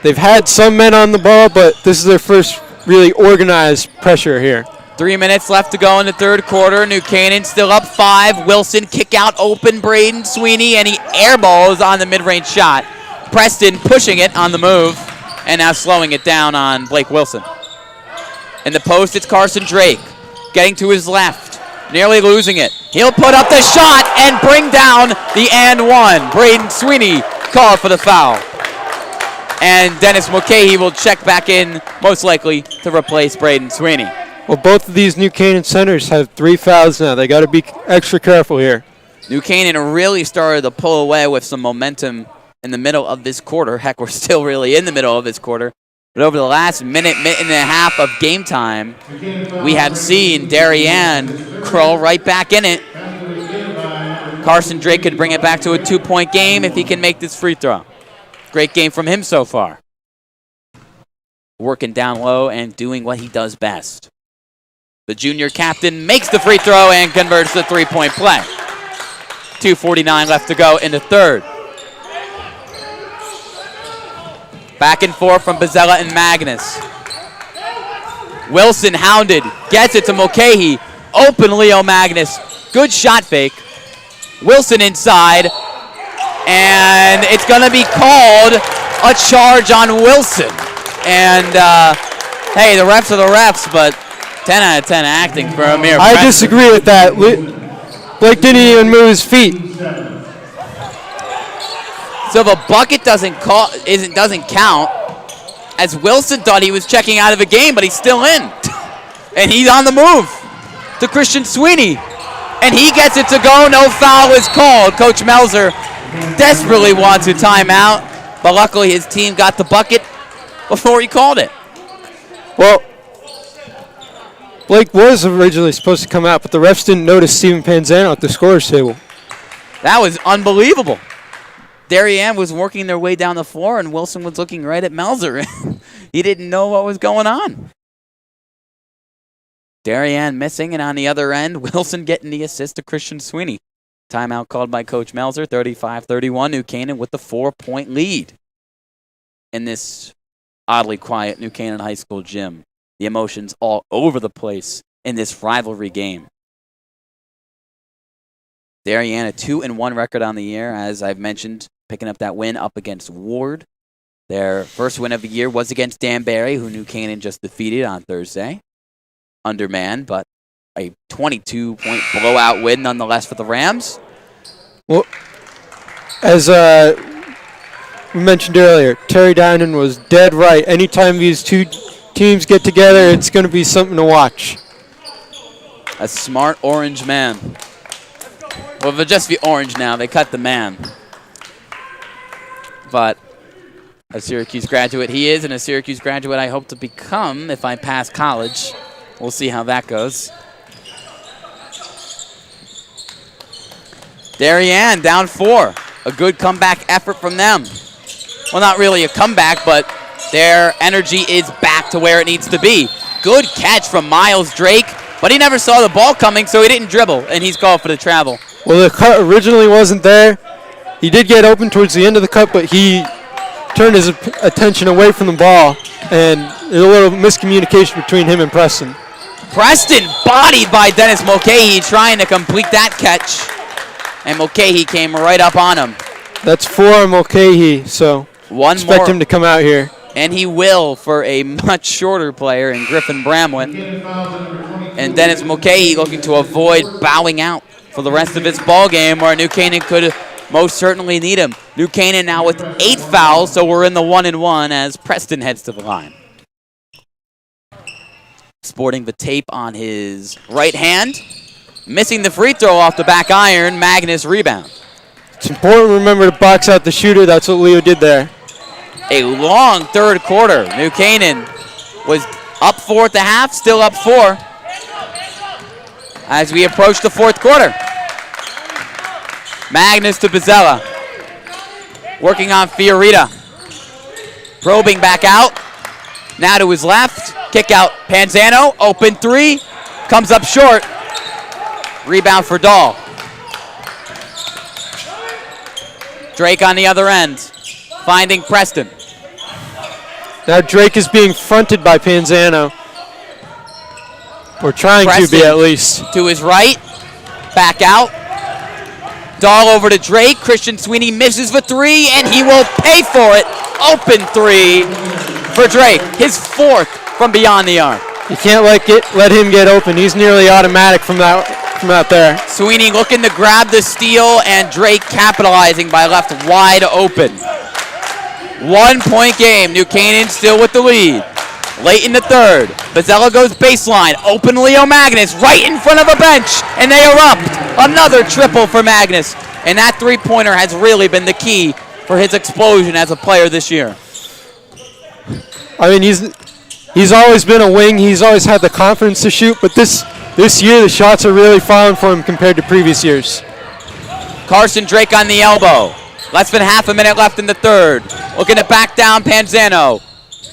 They've had some men on the ball, but this is their first really organized pressure here. 3 minutes left to go in the third quarter. New Canaan still up 5. Wilson kick out open Braden Sweeney, and he airballs on the mid-range shot. Preston pushing it on the move, and now slowing it down on Blake Wilson. In the post, it's Carson Drake getting to his left, nearly losing it. He'll put up the shot and bring down the and one. Braden Sweeney called for the foul. And Dennis Mulcahy will check back in, most likely to replace Braden Sweeney. Well, both of these New Canaan centers have 3 fouls now. They got to be extra careful here. New Canaan really started to pull away with some momentum in the middle of this quarter. Heck, we're still really in the middle of this quarter. But over the last minute and a half of game time, we have seen Darien crawl right back in it. Carson Drake could bring it back to a 2-point game if he can make this free throw. Great game from him so far. Working down low and doing what he does best. The junior captain makes the free throw and converts the 3-point play. 2:49 left to go in the third. Back and forth from Bozzella and Magnus. Wilson hounded, gets it to Mulcahy. Open Leo Magnus. Good shot fake. Wilson inside. And it's going to be called a charge on Wilson. And, hey, the refs are the refs, but 10 out of 10 acting for Amir. I disagree with that. Blake didn't even move his feet. So if a bucket doesn't count, as Wilson thought he was checking out of a game, but he's still in. And he's on the move to Christian Sweeney. And he gets it to go. No foul is called. Coach Melzer desperately wants a timeout, but luckily his team got the bucket before he called it. Well, Blake was originally supposed to come out, but the refs didn't notice Steven Panzano at the scorer's table. That was unbelievable. Darien was working their way down the floor, and Wilson was looking right at Melzer. He didn't know what was going on. Darien missing, and on the other end, Wilson getting the assist to Christian Sweeney. Timeout called by Coach Melzer, 35-31. New Canaan with the 4-point lead in this oddly quiet New Canaan High School gym. The emotions all over the place in this rivalry game. Darien, a 2-1 record on the year, as I've mentioned, picking up that win up against Ward. Their first win of the year was against Danbury, who New Canaan just defeated on Thursday. Undermanned, but a 22-point blowout win nonetheless for the Rams. Well, as we mentioned earlier, Terry Dinan was dead right. Anytime these two teams get together, it's going to be something to watch. A smart orange man. Well, if it just be orange now, they cut the man. But a Syracuse graduate he is, and a Syracuse graduate I hope to become if I pass college. We'll see how that goes. Darien down 4. A good comeback effort from them. Well, not really a comeback, but their energy is back to where it needs to be. Good catch from Miles Drake, but he never saw the ball coming, so he didn't dribble, and he's called for the travel. Well, the cut originally wasn't there. He did get open towards the end of the cut, but he turned his attention away from the ball, and there's a little miscommunication between him and Preston. Preston bodied by Dennis Mulcahy trying to complete that catch, and Mulcahy came right up on him. That's for Mulcahy, so expect him to come out here. And he will for a much shorter player in Griffin Bramwin. And Dennis Mulcahy looking to avoid bowing out for the rest of his ball game, where New Canaan could most certainly need him. New Canaan now with 8 fouls, so we're in the 1-1 as Preston heads to the line. Sporting the tape on his right hand. Missing the free throw off the back iron. Magnus rebound. It's important to remember to box out the shooter. That's what Leo did there. A long third quarter. New Canaan was up 4 at the half, still up 4 as we approach the fourth quarter. Magnus to Pizzella. Working on Fiorita. Probing back out. Now to his left. Kick out Panzano. Open three. Comes up short. Rebound for Dahl. Drake on the other end. Finding Preston. Now Drake is being fronted by Panzano. Or trying to be, at least. To his right. Back out. Dahl over to Drake. Christian Sweeney misses for three, and he will pay for it. Open three for Drake. His fourth from beyond the arc. You can't let him get open. He's nearly automatic from out there. Sweeney looking to grab the steal, and Drake capitalizing by left wide open. 1 point game. New Canaan still with the lead. Late in the third. Pizzella goes baseline. Open Leo Magnus right in front of a bench, and they erupt. Another triple for Magnus. And that three-pointer has really been the key for his explosion as a player this year. I mean, he's always been a wing. He's always had the confidence to shoot, but this year the shots are really falling for him compared to previous years. Carson Drake on the elbow. Less than half a minute left in the third. Looking to back down Panzano.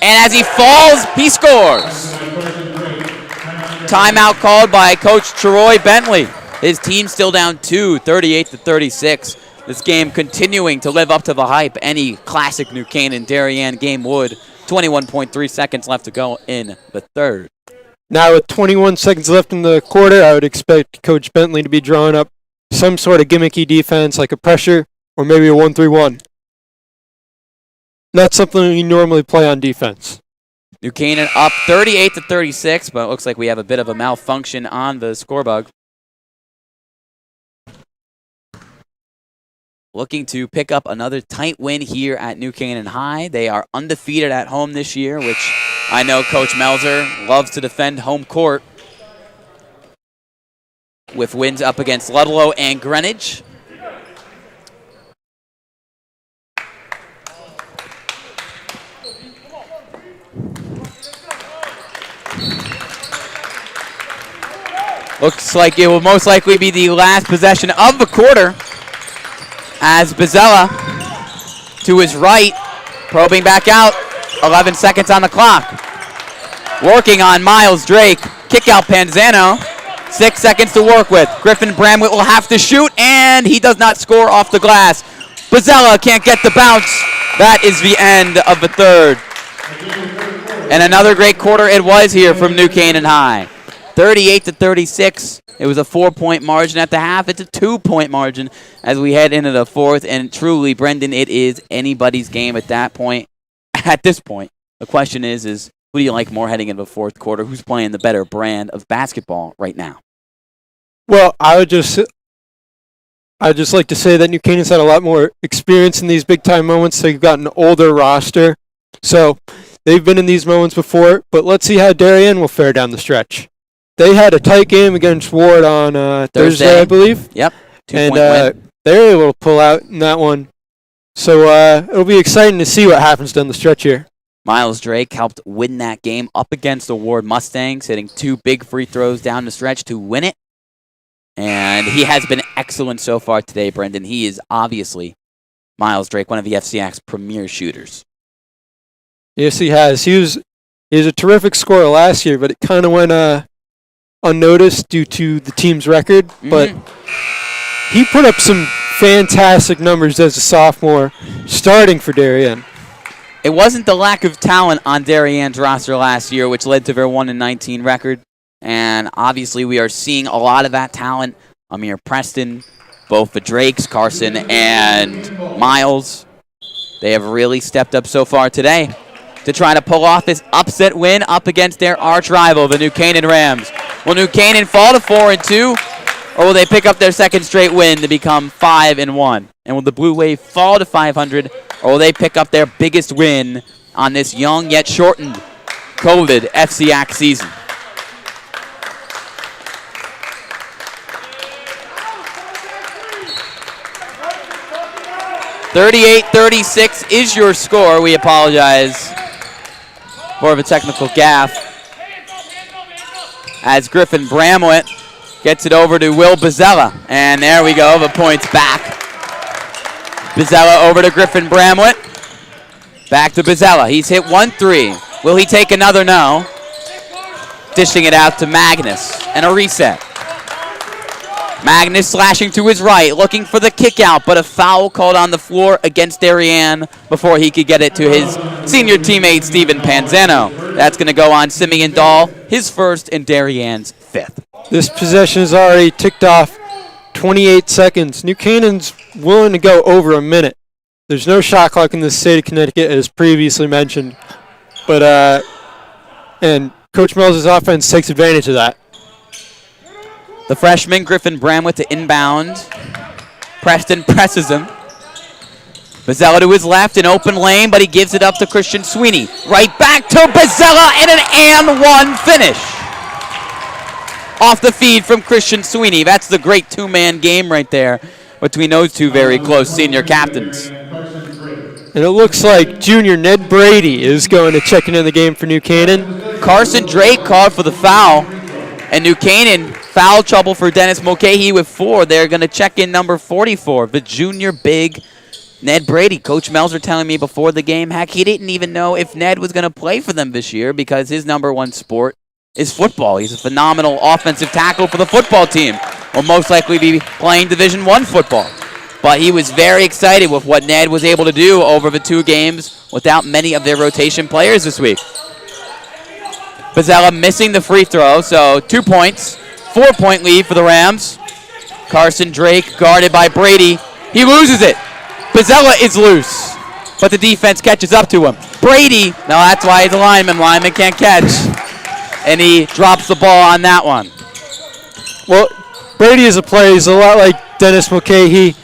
And as he falls, he scores. Timeout called by Coach Troy Bentley. His team still down 2, 38-36. This game continuing to live up to the hype any classic New Canaan Darien game would. 21.3 seconds left to go in the third. Now with 21 seconds left in the quarter, I would expect Coach Bentley to be drawing up some sort of gimmicky defense like a pressure or maybe a 1-3-1. Not something we normally play on defense. New Canaan up 38-36, but it looks like we have a bit of a malfunction on the scorebug. Looking to pick up another tight win here at New Canaan High. They are undefeated at home this year, which I know Coach Melzer loves to defend home court. With wins up against Ludlow and Greenwich. Looks like it will most likely be the last possession of the quarter as Pizzella to his right, probing back out, 11 seconds on the clock. Working on Miles Drake, kick out Panzano, 6 seconds to work with. Griffin Bramwitt will have to shoot, and he does not score off the glass. Pizzella can't get the bounce. That is the end of the third. And another great quarter it was here from New Canaan High. 38-36. It was a 4-point margin at the half. It's a 2-point margin as we head into the fourth. And truly, Brendan, it is anybody's game at that point. At this point, the question is who do you like more heading into the fourth quarter? Who's playing the better brand of basketball right now? Well, I'd just like to say that New Canaan's had a lot more experience in these big-time moments. They've got an older roster. So they've been in these moments before. But let's see how Darien will fare down the stretch. They had a tight game against Ward on Thursday, I believe. Yep. 2-point win. They were able to pull out in that one. So it'll be exciting to see what happens down the stretch here. Miles Drake helped win that game up against the Ward Mustangs, hitting 2 big free throws down the stretch to win it. And he has been excellent so far today, Brendan. He is obviously, Miles Drake, one of the FCAC's premier shooters. Yes, he has. He was a terrific scorer last year, but it kind of went unnoticed due to the team's record, but he put up some fantastic numbers as a sophomore starting for Darien. It wasn't the lack of talent on Darien's roster last year which led to their 1-19 record, and obviously we are seeing a lot of that talent. Amir Preston, both the Drakes, Carson and Miles, they have really stepped up so far today to try to pull off this upset win up against their arch rival, the New Canaan Rams. Will New Canaan fall to 4-2, or will they pick up their second straight win to become 5-1? And will the Blue Wave fall to 500, or will they pick up their biggest win on this young yet shortened COVID FCAC season? (38-36) is your score. We apologize for the technical gaffe as Griffin Bramwitt gets it over to Will Pizzella. And there we go, the points back Bizzella over to Griffin Bramlett. Back to Bizzella. He's hit 1-3. Will he take another? No. Dishing it out to Magnus. And a reset. Magnus slashing to his right, looking for the kick out, but a foul called on the floor against Darien before he could get it to his senior teammate, Steven Panzano. That's going to go on Simeon Dahl, his first and Darien's fifth. This possession is already ticked off 28 seconds. New Canaan's willing to go over a minute. There's no shot clock in the state of Connecticut, as previously mentioned. But, and Coach Mills' offense takes advantage of that. The freshman, Griffin Bramlett, to inbound. Preston presses him. Bizzella to his left, an open lane, but he gives it up to Christian Sweeney. Right back to Bizzella, and an and one finish. Off the feed from Christian Sweeney. That's the great two-man game right there between those two very close senior captains. And it looks like junior Ned Brady is going to check in the game for New Canaan. Carson Drake called for the foul, and New Canaan foul trouble for Dennis Mulcahy with 4. They're going to check in number 44, the junior big Ned Brady. Coach Melzer telling me before the game, heck, he didn't even know if Ned was going to play for them this year because his number one sport is football. He's a phenomenal offensive tackle for the football team. Will most likely be playing Division I football. But he was very excited with what Ned was able to do over the 2 games without many of their rotation players this week. Bizzella missing the free throw, so 2 points. 4-point lead for the Rams. Carson Drake guarded by Brady. He loses it. Bizzella is loose, but the defense catches up to him. Brady, no, that's why he's a lineman. Lineman can't catch. And he drops the ball on that one. Well, Brady is a player. He's a lot like Dennis Mulcahy.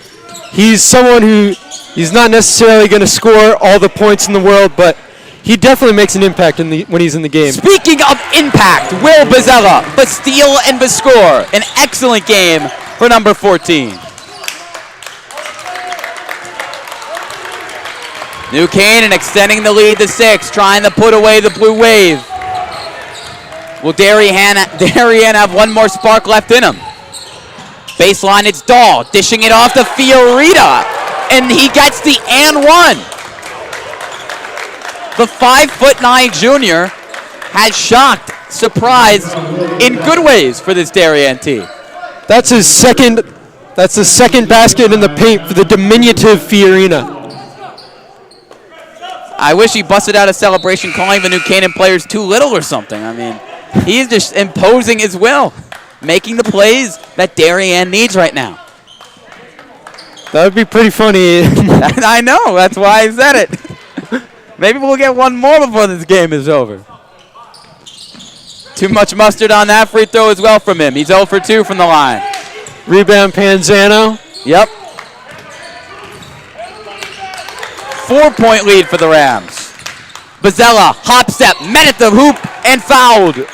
He's someone who he's not necessarily going to score all the points in the world, but he definitely makes an impact when he's in the game. Speaking of impact, Will Bizzella, steal and score. An excellent game for number 14. New Canaan extending the lead to 6, trying to put away the Blue Wave. Will Darien have one more spark left in him? Baseline, it's Dahl, dishing it off to Fiorita, and he gets the and one. The 5'9" junior has shocked, surprised in good ways for this Darien team. That's the second basket in the paint for the diminutive Fiorina. I wish he busted out a celebration calling the New Canaan players too little or something. I mean, he's just imposing his will, making the plays that Darien needs right now. That would be pretty funny. I know, that's why I said it. Maybe we'll get one more before this game is over. Too much mustard on that free throw as well from him. He's 0 for 2 from the line. Rebound Panzano. Yep. 4-point lead for the Rams. Bizzella, hop step, met at the hoop, and fouled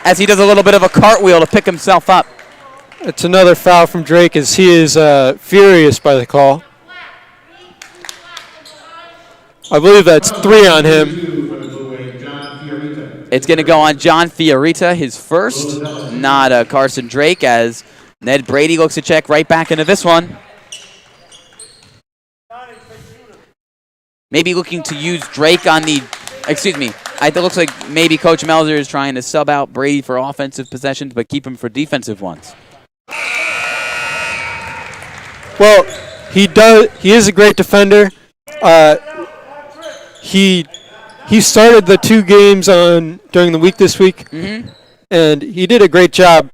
as he does a little bit of a cartwheel to pick himself up. It's another foul from Drake as he is furious by the call. I believe that's 3 on him. It's going to go on John Fiorita, his first, not Carson Drake, as Ned Brady looks to check right back into this one. Maybe looking to use Drake on the, it looks like maybe Coach Melzer is trying to sub out Brady for offensive possessions, but keep him for defensive ones. Well, he is a great defender. He started the 2 games during the week this week, and he did a great job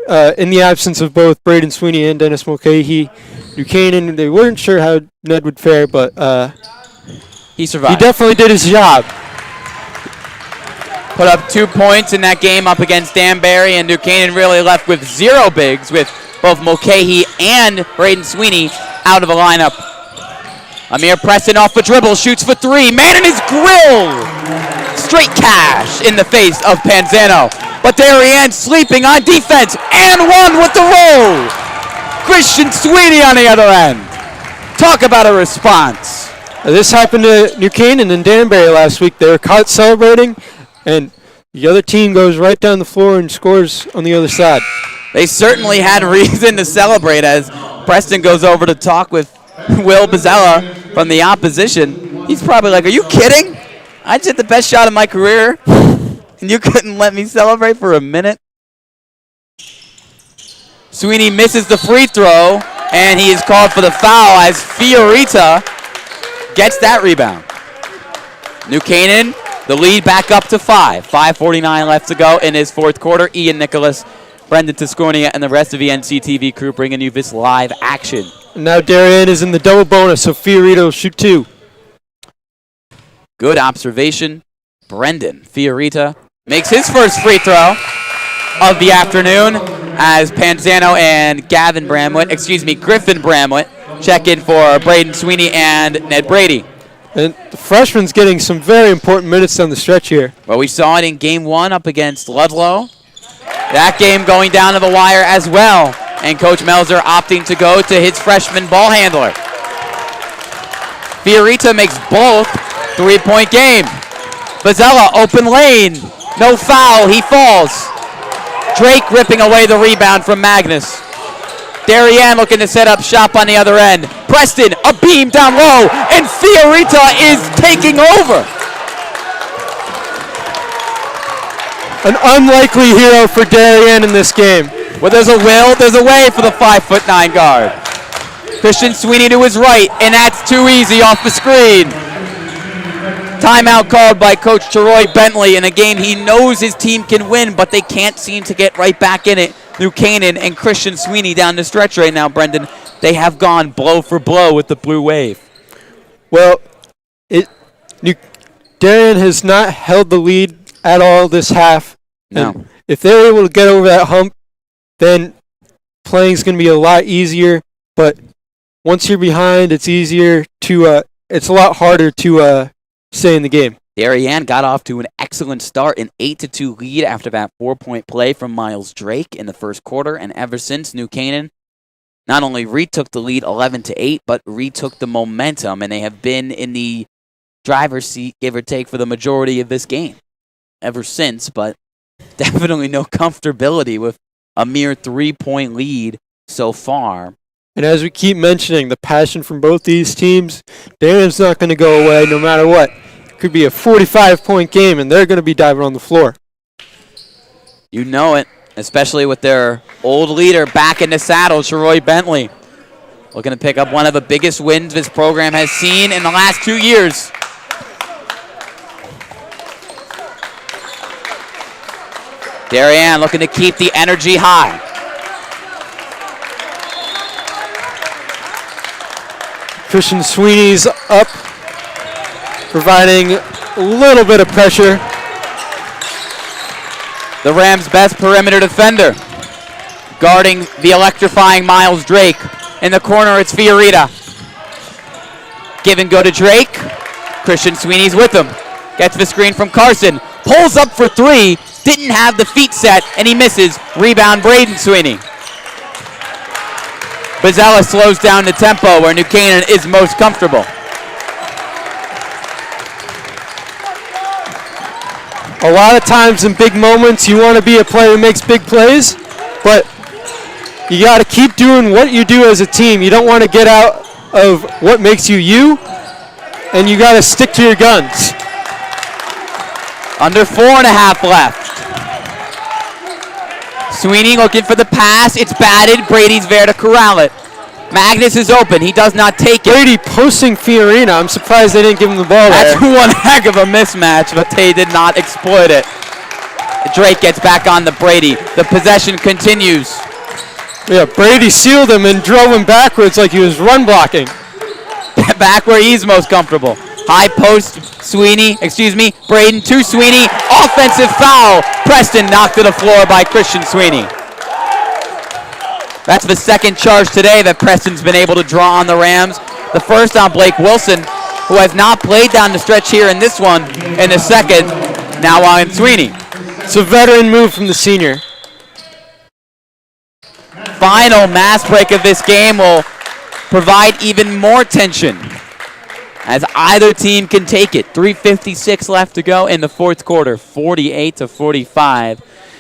in the absence of both Braden Sweeney and Dennis Mulcahy. New Canaan, they weren't sure how Ned would fare, but he survived. He definitely did his job. Put up 2 points in that game up against Danbury, and New Canaan really left with 0 bigs with both Mulcahy and Braden Sweeney out of the lineup. Amir Preston off the dribble, shoots for 3. Man in his grill! Straight cash in the face of Panzano. But Darien sleeping on defense, and one with the roll! Christian Sweeney on the other end. Talk about a response. This happened to New Canaan and Danbury last week. They were caught celebrating, and the other team goes right down the floor and scores on the other side. They certainly had reason to celebrate as Preston goes over to talk with Will Bozzella from the opposition. He's probably like, are you kidding? I just hit the best shot of my career, and you couldn't let me celebrate for a minute? Sweeney misses the free throw, and he is called for the foul as Fiorita gets that rebound. New Canaan, the lead back up to 5. 5:49 left to go in his fourth quarter. Ian Nicholas, Brendan Tiscornia, and the rest of the NCTV crew bringing you this live action. Now Darien is in the double bonus, so Fiorita will shoot 2. Good observation. Brendan Fiorita makes his first free throw of the afternoon as Panzano and Griffin Bramwett check in for Braden Sweeney and Ned Brady. And the freshman's getting some very important minutes down the stretch here. Well, we saw it in game 1 up against Ludlow. That game going down to the wire as well. And Coach Melzer opting to go to his freshman ball handler. Fiorita makes both three-point game. Bozzella, open lane. No foul, he falls. Drake ripping away the rebound from Magnus. Darien looking to set up shop on the other end. Preston, a beam down low, and Fiorita is taking over. An unlikely hero for Darien in this game. Well, there's a will, there's a way for the 5'9" guard. Christian Sweeney to his right, and that's too easy off the screen. Timeout called by Coach Troy Bentley in a game he knows his team can win, but they can't seem to get right back in it. New Canaan and Christian Sweeney down the stretch right now, Brendan. They have gone blow for blow with the Blue Wave. Well, Darien has not held the lead at all this half. No. And if they're able to get over that hump, then playing's going to be a lot easier. But once you're behind, it's easier to. It's a lot harder to stay in the game. Darien got off to an excellent start, an 8-2 lead after that 4-point play from Miles Drake in the first quarter, and ever since, New Canaan not only retook the lead 11-8, but retook the momentum, and they have been in the driver's seat, give or take, for the majority of this game ever since, but definitely no comfortability with a mere 3-point lead so far. And as we keep mentioning, the passion from both these teams, Darien's not going to go away no matter what. It could be a 45-point game, and they're going to be diving on the floor. You know it, especially with their old leader back in the saddle, Troy Bentley. Looking to pick up one of the biggest wins this program has seen in the last 2 years. Darien looking to keep the energy high. Christian Sweeney's up, providing a little bit of pressure. The Rams' best perimeter defender, guarding the electrifying Miles Drake. In the corner, it's Fiorita. Give and go to Drake. Christian Sweeney's with him. Gets the screen from Carson. Pulls up for 3. Didn't have the feet set, and he misses. Rebound, Braden Sweeney. Bozzella slows down the tempo where New Canaan is most comfortable. A lot of times in big moments, you want to be a player who makes big plays, but you got to keep doing what you do as a team. You don't want to get out of what makes you you, and you got to stick to your guns. Under 4.5 left. Sweeney looking for the pass. It's batted. Brady's there to corral it. Magnus is open. He does not take it. Brady posting Fiorina. I'm surprised they didn't give him the ball there. That's one heck of a mismatch, but they did not exploit it. Drake gets back on the Brady. The possession continues. Yeah, Brady sealed him and drove him backwards like he was run blocking. Back where he's most comfortable. High post, Braden to Sweeney. Offensive foul. Preston knocked to the floor by Christian Sweeney. That's the second charge today that Preston's been able to draw on the Rams. The first on Blake Wilson, who has not played down the stretch here in this one. In the second, now on Sweeney. It's a veteran move from the senior. Final mass break of this game will provide even more tension as either team can take it. 3:56 left to go in the fourth quarter. 48-45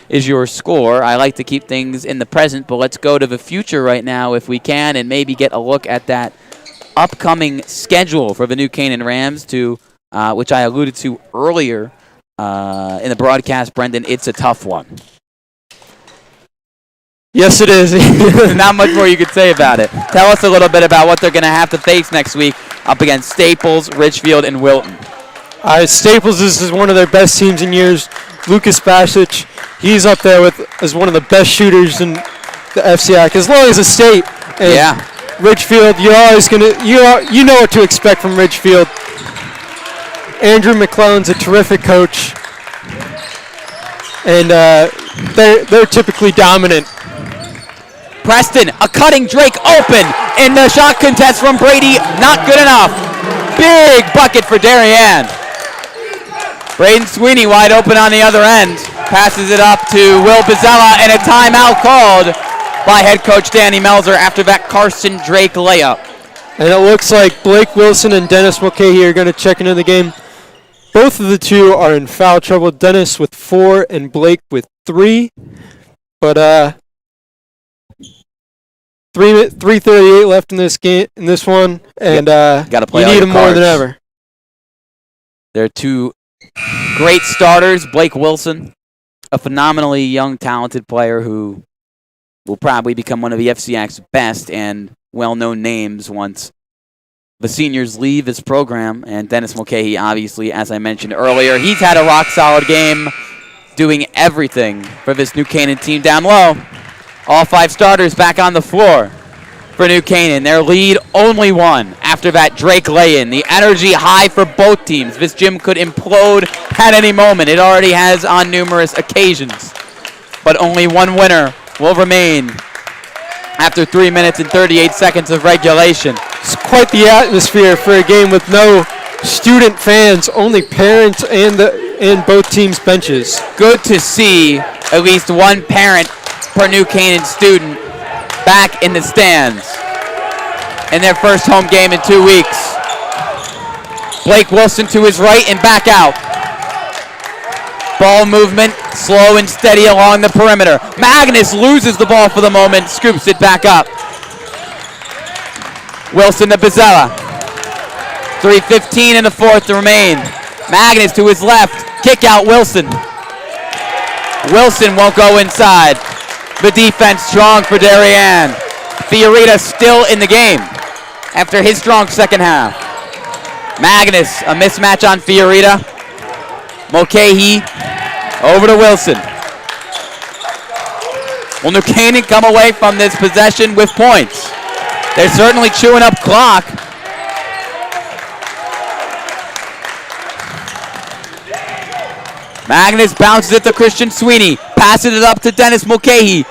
is your score. I like to keep things in the present, but let's go to the future right now if we can and maybe get a look at that upcoming schedule for the New Canaan Rams, which I alluded to earlier in the broadcast, Brendan. It's a tough one. Yes, it is. Not much more you could say about it. Tell us a little bit about what they're going to have to face next week up against Staples, Richfield, and Wilton. Staples is one of their best teams in years. Lucas Basic, he's up there as one of the best shooters in the FCAC, as long as a state. And yeah. Richfield, you're always you know what to expect from Richfield. Andrew McClellan's a terrific coach, and they're typically dominant. Preston, a cutting Drake open, and the shot contest from Brady, not good enough. Big bucket for Darien. Braden Sweeney wide open on the other end. Passes it up to Will Bizzella, and a timeout called by head coach Danny Melzer after that Carson Drake layup. And it looks like Blake Wilson and Dennis Mulcahy are going to check into the game. Both of the two are in foul trouble. Dennis with 4 and Blake with 3. But 3:38 left in this game, in this one, and gotta play you need them more than ever. They're two great starters. Blake Wilson, a phenomenally young, talented player who will probably become one of the FCAC's best and well-known names once the seniors leave this program. And Dennis Mulcahy, obviously, as I mentioned earlier, he's had a rock-solid game, doing everything for this New Canaan team down low. All 5 starters back on the floor for New Canaan. Their lead only 1 after that Drake lay-in. The energy high for both teams. This gym could implode at any moment. It already has on numerous occasions. But only one winner will remain after 3 minutes and 38 seconds of regulation. It's quite the atmosphere for a game with no student fans, only parents and both teams' benches. Good to see at least one parent per New Canaan student back in the stands in their first home game in 2 weeks. Blake Wilson to his right and back out. Ball movement, slow and steady along the perimeter. Magnus loses the ball for the moment, scoops it back up. Wilson to Bizzella. 3:15 in the fourth to remain. Magnus to his left, kick out Wilson. Wilson won't go inside. The defense strong for Darien. Fiorita still in the game after his strong second half. Magnus, a mismatch on Fiorita. Mulcahy over to Wilson. Will New Canaan come away from this possession with points? They're certainly chewing up clock. Magnus bounces it to Christian Sweeney. Passes it up to Dennis Mulcahy.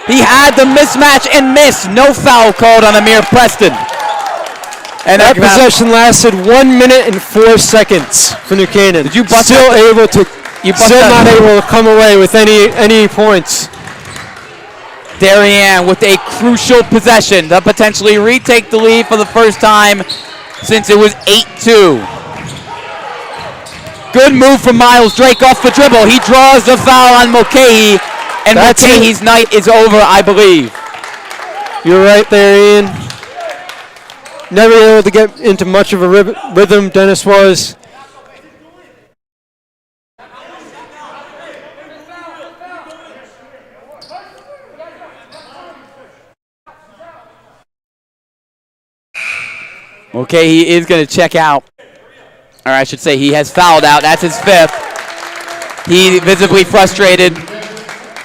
He had the mismatch and missed. No foul called on Amir Preston. And that possession lasted 1 minute and 4 seconds for New Canaan. Did you bust still that? Not able to come away with any points. Darien with a crucial possession to potentially retake the lead for the first time since it was 8-2. Good move from Miles Drake off the dribble. He draws the foul on Mulcahy, and Mulcahy's night is over, I believe. You're right there, Ian. Never able to get into much of a rhythm, Dennis was. Mulcahy is going to check out. Or I should say he has fouled out. That's his 5th. He visibly frustrated,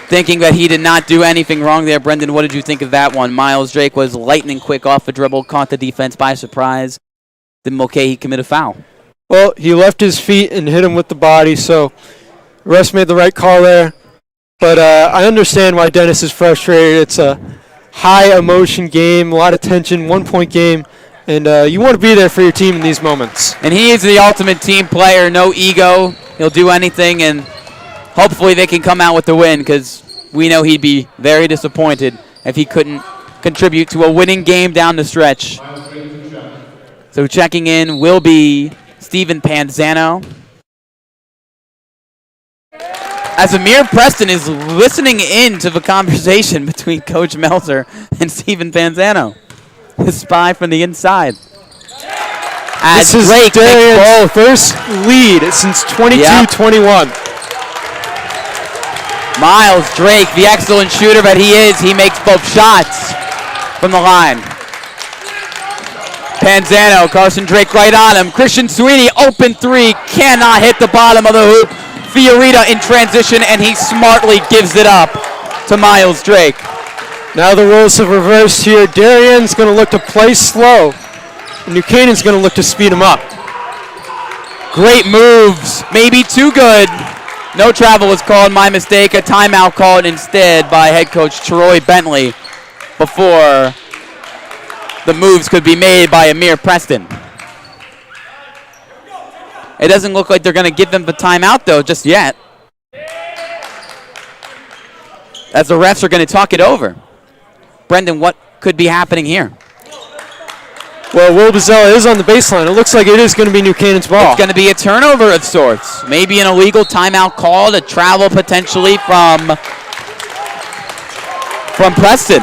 thinking that he did not do anything wrong there. Brendan, what did you think of that one? Miles Drake was lightning quick off the dribble, caught the defense by surprise. Did Mulcahy commit a foul? Well, he left his feet and hit him with the body, so the refs made the right call there. But I understand why Dennis is frustrated. It's a high-emotion game, a lot of tension, 1-point game. And you want to be there for your team in these moments. And he is the ultimate team player, no ego. He'll do anything, and hopefully they can come out with the win, because we know he'd be very disappointed if he couldn't contribute to a winning game down the stretch. So checking in will be Steven Panzano. As Amir Preston is listening in to the conversation between Coach Melzer and Steven Panzano. The spy from the inside. As This is Drake Darien's first lead since 22-21. Miles Drake, the excellent shooter that he is, he makes both shots from the line. Panzano, Carson Drake right on him. Christian Sweeney, open three, cannot hit the bottom of the hoop. Fiorita in transition, and he smartly gives it up to Miles Drake. Now the roles have reversed here. Darien's going to look to play slow. New Canaan's going to look to speed him up. Great moves, maybe too good. No travel was called, my mistake. A timeout called instead by head coach Troy Bentley before the moves could be made by Amir Preston. It doesn't look like they're going to give them the timeout, though, just yet. As the refs are going to talk it over. Brendan, what could be happening here? Well, Will Bazella is on the baseline. It looks like it is going to be New Canaan's ball. It's going to be a turnover of sorts. Maybe an illegal timeout called, a travel potentially from Preston.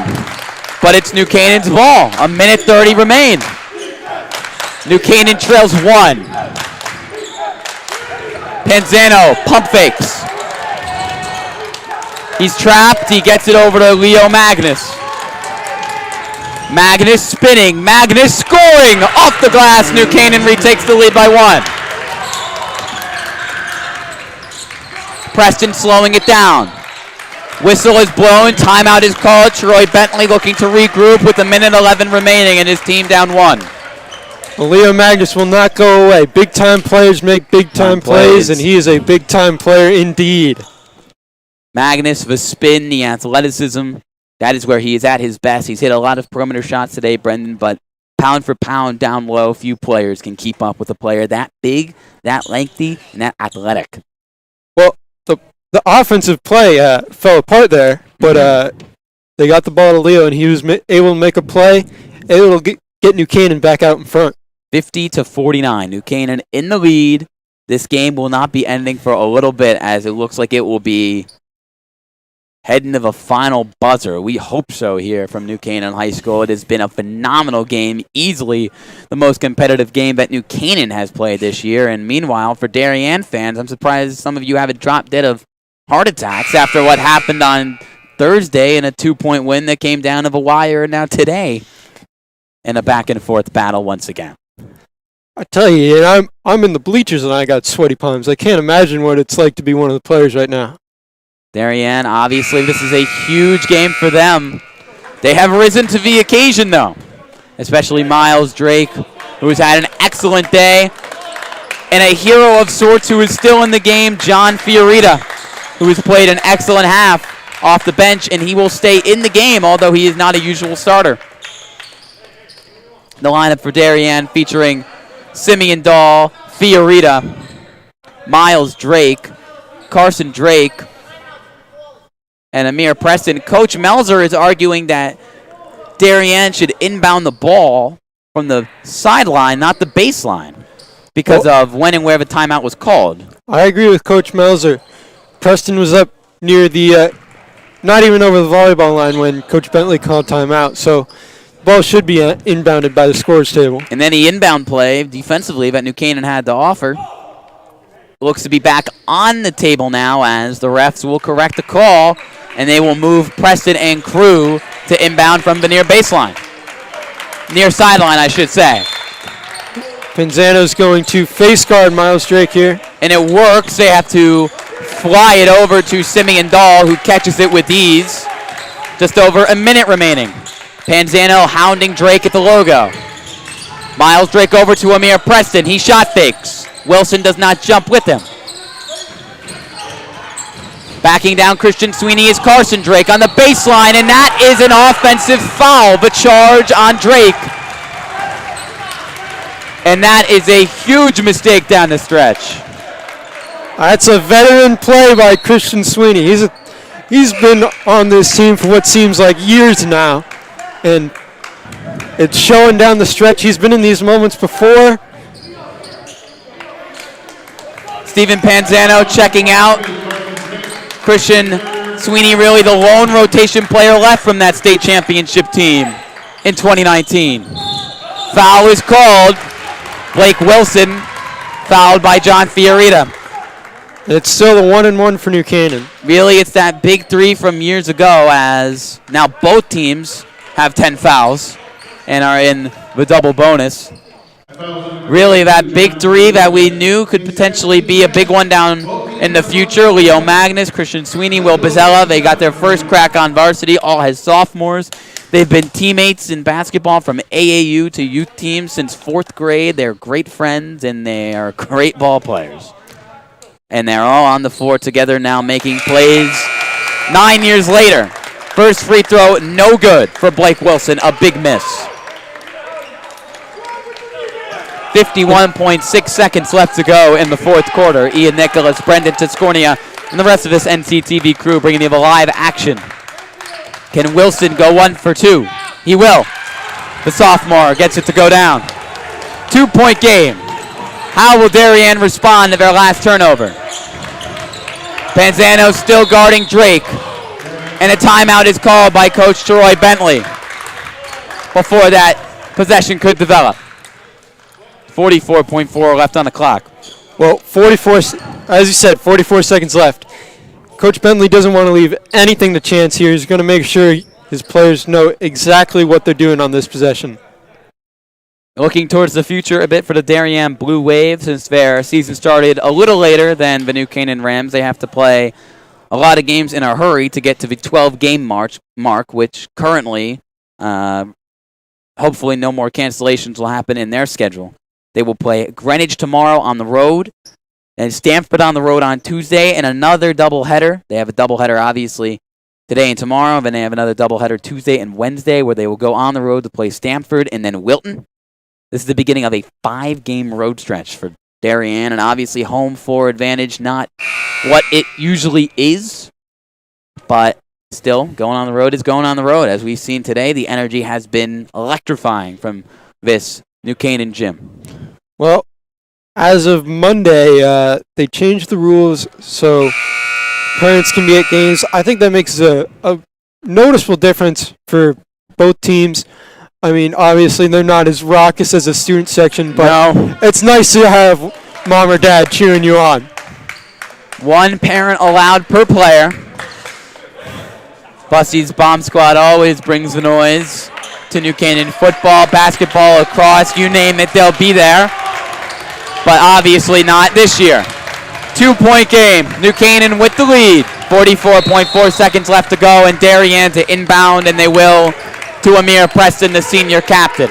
But it's New Canaan's ball. A minute 30 remain. New Canaan trails 1. Panzano, pump fakes. He's trapped. He gets it over to Leo Magnus. Magnus spinning. Magnus scoring off the glass. New Canaan retakes the lead by 1. Preston slowing it down. Whistle is blown. Timeout is called. Troy Bentley looking to regroup with a minute 11 remaining and his team down 1. Well, Leo Magnus will not go away. Big-time players make big-time plays, and he is a big-time player indeed. Magnus, the spin, the athleticism, that is where he is at his best. He's hit a lot of perimeter shots today, Brendan, but pound for pound down low, few players can keep up with a player that big, that lengthy, and that athletic. Well, the offensive play fell apart there, but they got the ball to Leo, and he was able to make a play, able to get New Canaan back out in front. 50-49. New Canaan in the lead. This game will not be ending for a little bit, as it looks like it will be heading to the final buzzer. We hope so here from New Canaan High School. It has been a phenomenal game, easily the most competitive game that New Canaan has played this year. And meanwhile, for Darien fans, I'm surprised some of you haven't dropped dead of heart attacks after what happened on Thursday in a 2-point win that came down to the wire, and now today in a back-and-forth battle once again. I tell you, I'm in the bleachers and I got sweaty palms. I can't imagine what it's like to be one of the players right now. Darien, obviously this is a huge game for them. They have risen to the occasion, though, especially Miles Drake, who has had an excellent day, and a hero of sorts who is still in the game, John Fiorita, who has played an excellent half off the bench, and he will stay in the game, although he is not a usual starter. The lineup for Darien featuring Simeon Dahl, Fiorita, Miles Drake, Carson Drake, and Amir Preston. Coach Melzer is arguing that Darien should inbound the ball from the sideline, not the baseline, because of when and where the timeout was called. I agree with Coach Melzer. Preston was up near the, not even over the volleyball line when Coach Bentley called timeout, so ball should be inbounded by the scorers table. And then the inbound play defensively that New Canaan had to offer looks to be back on the table now, as the refs will correct the call, and they will move Preston and crew to inbound from the near baseline. Near sideline, I should say. Panzano's going to face guard Miles Drake here. And it works. They have to fly it over to Simeon Dahl, who catches it with ease. Just over a minute remaining. Panzano hounding Drake at the logo. Miles Drake over to Amir Preston. He shot fakes. Wilson does not jump with him. Backing down Christian Sweeney is Carson Drake on the baseline, and that is an offensive foul. The charge on Drake. And that is a huge mistake down the stretch. That's a veteran play by Christian Sweeney. He's been on this team for what seems like years now. And it's showing down the stretch. He's been in these moments before. Stephen Panzano checking out. Christian Sweeney really the lone rotation player left from that state championship team in 2019. Foul is called. Blake Wilson fouled by John Fiorita. It's still a 1-1 for New Canaan. Really, it's that big three from years ago, as now both teams have 10 fouls and are in the double bonus. Really, that big three that we knew could potentially be a big one down in the future. Leo Magnus, Christian Sweeney, Will Bozzella, they got their first crack on varsity, all as sophomores. They've been teammates in basketball from AAU to youth teams since 4th grade. They're great friends, and they are great ball players. And they're all on the floor together now making plays 9 years later. First free throw, no good for Blake Wilson, a big miss. 51.6 seconds left to go in the 4th quarter. Ian Nicholas, Brendan Tiscornia, and the rest of this NCTV crew bringing you the live action. Can Wilson go 1 for 2? He will. The sophomore gets it to go down. 2-point game. How will Darien respond to their last turnover? Panzano still guarding Drake. And a timeout is called by Coach Troy Bentley before that possession could develop. 44.4 left on the clock. Well, 44, as you said, 44 seconds left. Coach Bentley doesn't want to leave anything to chance here. He's going to make sure his players know exactly what they're doing on this possession. Looking towards the future a bit for the Darien Blue Wave, since their season started a little later than the New Canaan Rams. They have to play a lot of games in a hurry to get to the 12-game mark, which currently, hopefully no more cancellations will happen in their schedule. They will play Greenwich tomorrow on the road, and Stamford on the road on Tuesday, and another doubleheader. They have a doubleheader, obviously, today and tomorrow, then they have another doubleheader Tuesday and Wednesday, where they will go on the road to play Stamford and then Wilton. This is the beginning of a 5-game road stretch for Darien, and obviously home floor advantage, not what it usually is, but still, going on the road is going on the road. As we've seen today, the energy has been electrifying from this New Canaan gym. Well, as of Monday, they changed the rules so parents can be at games. I think that makes a noticeable difference for both teams. I mean, obviously, they're not as raucous as a student section, but it's nice to have mom or dad cheering you on. 1 parent allowed per player. Bussy's Bomb Squad always brings the noise to New Canaan football, basketball, lacrosse, you name it, they'll be there. But obviously not this year. 2-point game. New Canaan with the lead. 44.4 seconds left to go, and Darien to inbound, and they will to Amir Preston, the senior captain.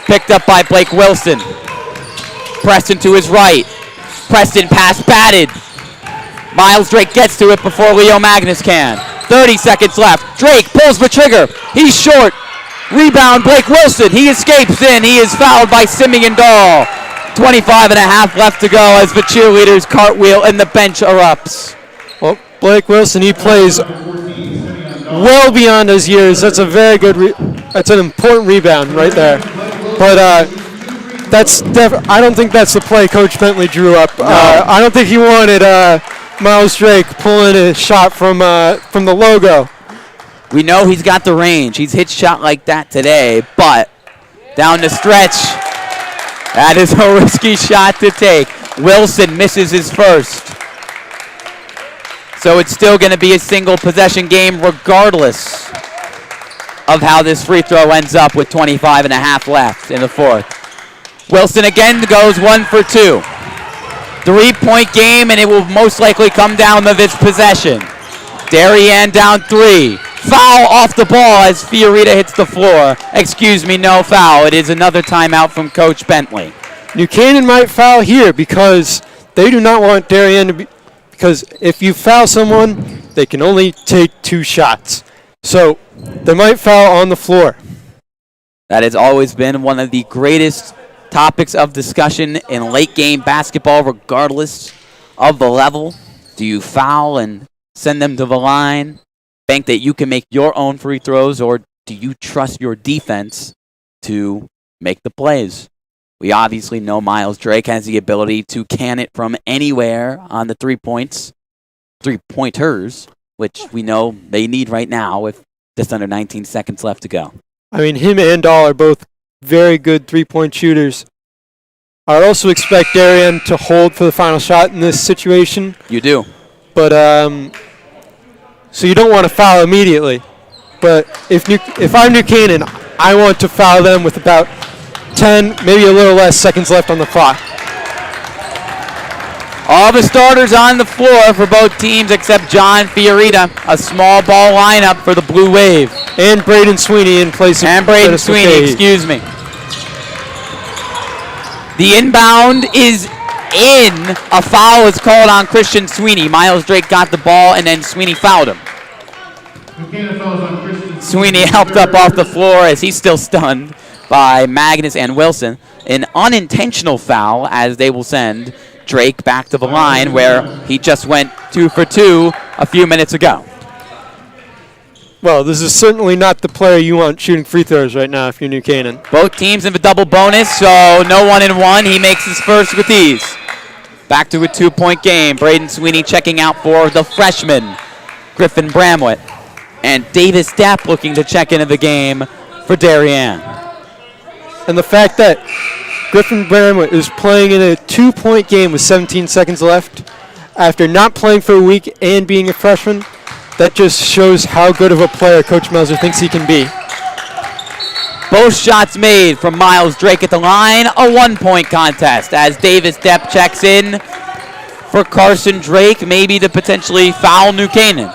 Picked up by Blake Wilson. Preston to his right. Preston pass batted. Miles Drake gets to it before Leo Magnus can. 30 seconds left. Drake pulls the trigger. He's short. Rebound, Blake Wilson. He escapes in. He is fouled by Simeon Dahl. 25 and a half left to go as the cheerleaders cartwheel and the bench erupts. Well, Blake Wilson, he plays well beyond his years. That's a very good, that's an important rebound right there. But I don't think that's the play Coach Bentley drew up. No. I don't think he wanted Miles Drake pulling a shot from the logo. We know he's got the range. He's hit shot like that today, but down the stretch, that is a risky shot to take. Wilson misses his first. So it's still going to be a single possession game regardless of how this free throw ends up with 25 and a half left in the 4th. Wilson again goes 1 for 2. 3-point game, and it will most likely come down to this possession. Darien down 3. Foul off the ball as Fiorita hits the floor. Excuse me, no foul. It is another timeout from Coach Bentley. New Canaan might foul here because they do not want Darien to be, because if you foul someone, they can only take 2 shots. So they might foul on the floor. That has always been one of the greatest topics of discussion in late game basketball, regardless of the level. Do you foul and send them to the line, think that you can make your own free throws, or do you trust your defense to make the plays? We obviously know Miles Drake has the ability to can it from anywhere on the 3-pointers, which we know they need right now with just under 19 seconds left to go. I mean, him and Dahl are both very good 3-point shooters. I also expect Darien to hold for the final shot in this situation. You do. But so you don't want to foul immediately. But if I'm New Canaan, I want to foul them with about 10, maybe a little less seconds left on the clock. All the starters on the floor for both teams except John Fiorita. A small ball lineup for the Blue Wave. And Braden Sweeney in place of Braden Sweeney, excuse me. The inbound is in. A foul is called on Christian Sweeney. Miles Drake got the ball and then Sweeney fouled him. Sweeney helped up off the floor as he's still stunned by Magnus and Wilson. An unintentional foul as they will send Drake back to the line where he just went 2 for 2 a few minutes ago. Well, this is certainly not the player you want shooting free throws right now if you're New Canaan. Both teams in the double bonus, so no 1-and-1. He makes his first with ease. Back to a 2-point game. Braden Sweeney checking out for the freshman, Griffin Bramlett. And Davis Depp looking to check into the game for Darien. And the fact that Griffin Bramlett is playing in a 2-point game with 17 seconds left after not playing for a week and being a freshman, that just shows how good of a player Coach Melzer thinks he can be. Both shots made from Miles Drake at the line. A 1-point contest as Davis Depp checks in for Carson Drake, maybe to potentially foul New Canaan.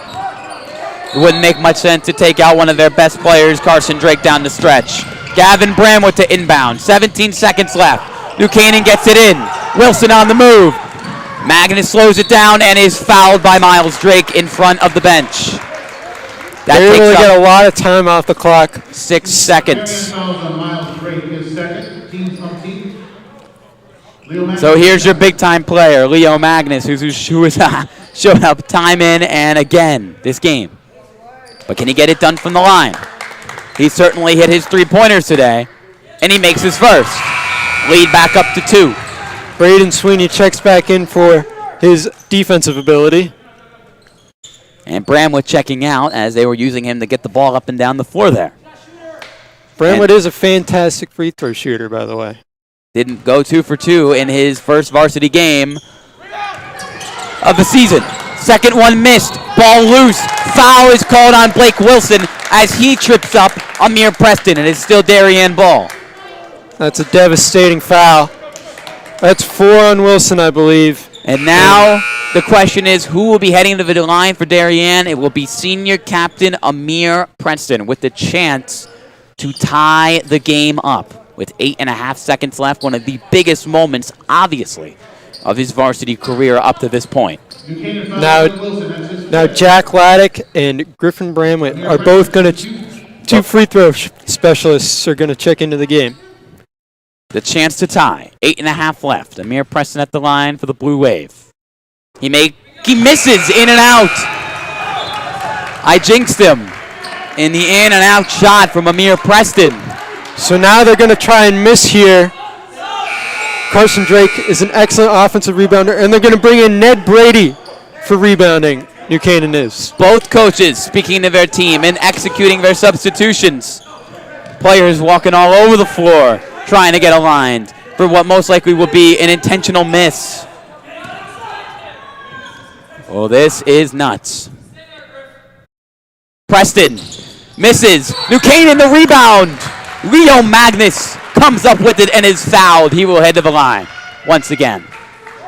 It wouldn't make much sense to take out one of their best players, Carson Drake, down the stretch. Gavin Bramwood to inbound. 17 seconds left. New Canaan gets it in. Wilson on the move. Magnus slows it down and is fouled by Miles Drake in front of the bench. That they really get a lot of time off the clock. 6 seconds. So here's your big-time player, Leo Magnus, who has showed up time in and again this game. But can he get it done from the line? He certainly hit his 3-pointers today, and he makes his first. Lead back up to 2. Braden Sweeney checks back in for his defensive ability. And Bramwood checking out as they were using him to get the ball up and down the floor there. Bramwood is a fantastic free throw shooter, by the way. Didn't go 2 for 2 in his first varsity game of the season. Second one missed. Ball loose. Foul is called on Blake Wilson as he trips up Amir Preston, and it's still Darien ball. That's a devastating foul. That's 4 on Wilson, I believe. And now the question is, who will be heading to the line for Darien? It will be senior captain Amir Preston with the chance to tie the game up with 8.5 seconds left. One of the biggest moments, obviously, of his varsity career up to this point. Now Jack Laddick and Griffin Bramlett are both going to, 2 free throw specialists are going to check into the game. The chance to tie. 8.5 left. Amir Preston at the line for the Blue Wave. He misses in and out. I jinxed him in the in and out shot from Amir Preston. So now they're going to try and miss here. Carson Drake is an excellent offensive rebounder, and they're going to bring in Ned Brady for rebounding. New Canaan is. Both coaches speaking to their team and executing their substitutions. Players walking all over the floor, trying to get aligned for what most likely will be an intentional miss. Oh, this is nuts. Preston misses. New Canaan the rebound. Leo Magnus comes up with it and is fouled. He will head to the line once again,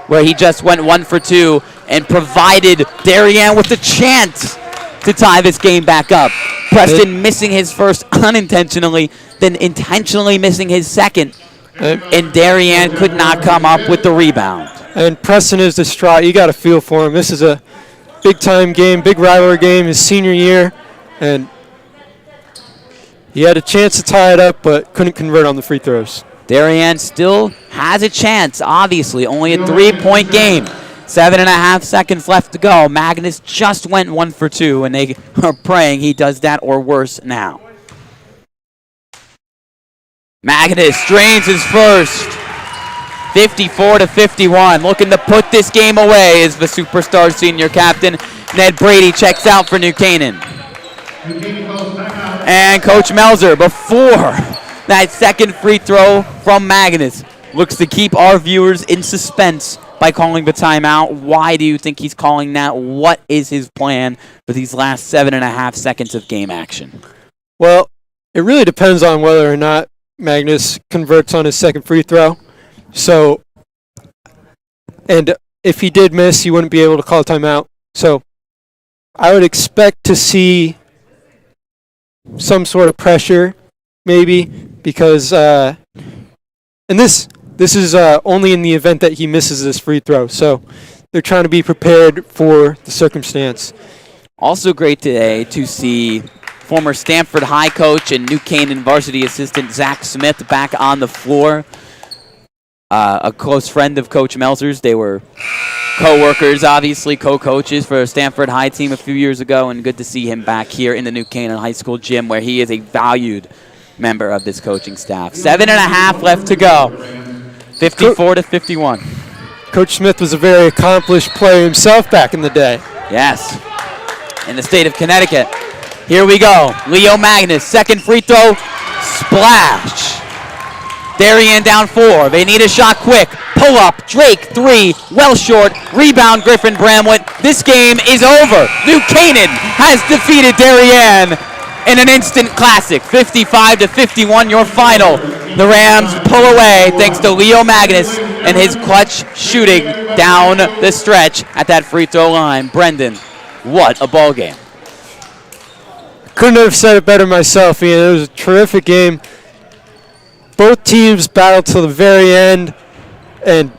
where he just went 1 for 2 and provided Darien with the chance to tie this game back up. Preston missing his first unintentionally, then intentionally missing his second, and Darien could not come up with the rebound. And Preston is distraught. You got to feel for him. This is a big-time game, big rivalry game, his senior year, and he had a chance to tie it up, but couldn't convert on the free throws. Darien still has a chance, obviously. Only a 3-point game. 7.5 seconds left to go. Magnus just went 1 for 2, and they are praying he does that or worse now. Magnus drains his first. 54-51. Looking to put this game away is the superstar senior captain. Ned Brady checks out for New Canaan. And Coach Melzer, before that second free throw from Magnus, looks to keep our viewers in suspense by calling the timeout. Why do you think he's calling that? What is his plan for these last 7.5 seconds of game action? Well, it really depends on whether or not Magnus converts on his second free throw. So, and if he did miss, he wouldn't be able to call timeout. So, I would expect to see some sort of pressure, maybe, because, and this is only in the event that he misses this free throw. So, they're trying to be prepared for the circumstance. Also great today to see former Stanford High coach and New Canaan varsity assistant Zach Smith back on the floor. A close friend of Coach Melzer's. They were co-workers, obviously, co-coaches for a Stanford High team a few years ago, and good to see him back here in the New Canaan High School gym where he is a valued member of this coaching staff. 7.5 left to go. 54-51. Coach Smith was a very accomplished player himself back in the day. Yes. In the state of Connecticut. Here we go. Leo Magnus, second free throw, splash. Darien down 4. They need a shot quick. Pull up. Drake, 3. Well short. Rebound, Griffin Bramlett. This game is over. New Canaan has defeated Darien in an instant classic. 55-51, your final. The Rams pull away thanks to Leo Magnus and his clutch shooting down the stretch at that free throw line. Brendan, what a ball game. Couldn't have said it better myself, Ian. It was a terrific game. Both teams battled till the very end, and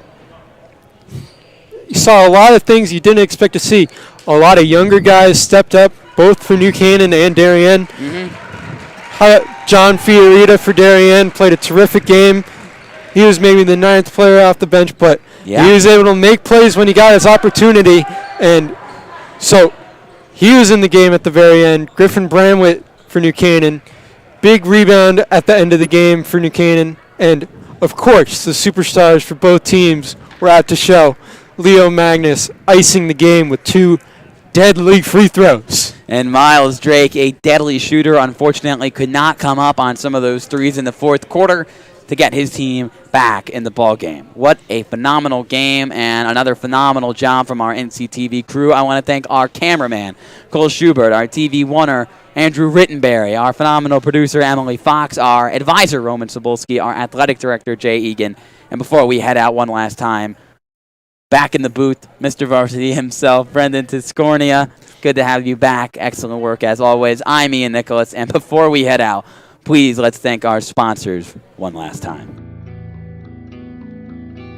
you saw a lot of things you didn't expect to see. A lot of younger guys stepped up, both for New Canaan and Darien. John Fiorita for Darien played a terrific game. He was maybe the 9th player off the bench, but he was able to make plays when he got his opportunity, and so he was in the game at the very end. Griffin Bramlett for New Canaan. Big rebound at the end of the game for New Canaan. And, of course, the superstars for both teams were out to show. Leo Magnus icing the game with 2 deadly free throws. And Miles Drake, a deadly shooter, unfortunately could not come up on some of those threes in the fourth quarter to get his team back in the ball game. What a phenomenal game and another phenomenal job from our NCTV crew. I want to thank our cameraman, Cole Schubert, our TV oneer, Andrew Rittenberry, our phenomenal producer, Emily Fox, our advisor, Roman Cebulski, our athletic director, Jay Egan. And before we head out one last time, back in the booth, Mr. Varsity himself, Brendan Tiscornia. Good to have you back. Excellent work as always. I'm Ian Nicholas. And before we head out, please let's thank our sponsors one last time.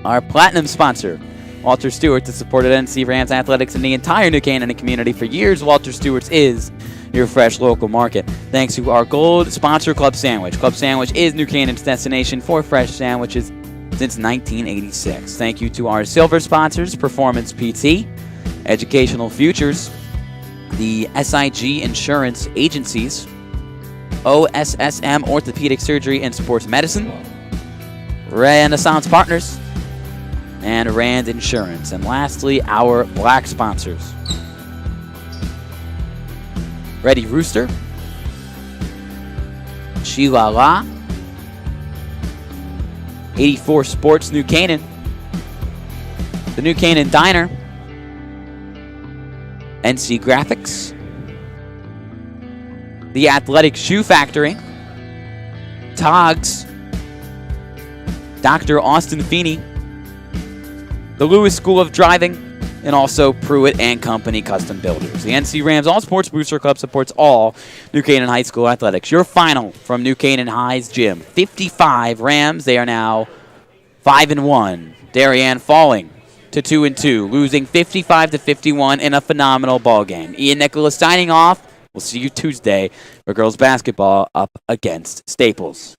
Our platinum sponsor, Walter Stewart's, has supported NC Rams athletics in the entire New Canaan community for years. Walter Stewart's is your fresh local market. Thanks to our gold sponsor, Club Sandwich. Club Sandwich is New Canaan's destination for fresh sandwiches since 1986. Thank you to our silver sponsors, Performance PT, Educational Futures, the SIG Insurance Agencies, OSSM Orthopedic Surgery and Sports Medicine, Renaissance Partners, and Rand Insurance. And lastly, our black sponsors, Ready Rooster, Sheila La, 84 Sports New Canaan, the New Canaan Diner, NC Graphics, the Athletic Shoe Factory, Togs, Dr. Austin Feeney, the Lewis School of Driving, and also Pruitt and Company Custom Builders. The NC Rams All Sports Booster Club supports all New Canaan High School athletics. Your final from New Canaan High's gym, 55 Rams. They are now 5-1. Darien falling to 2-2, losing 55-51 in a phenomenal ball game. Ian Nicholas signing off. We'll see you Tuesday for girls basketball up against Staples.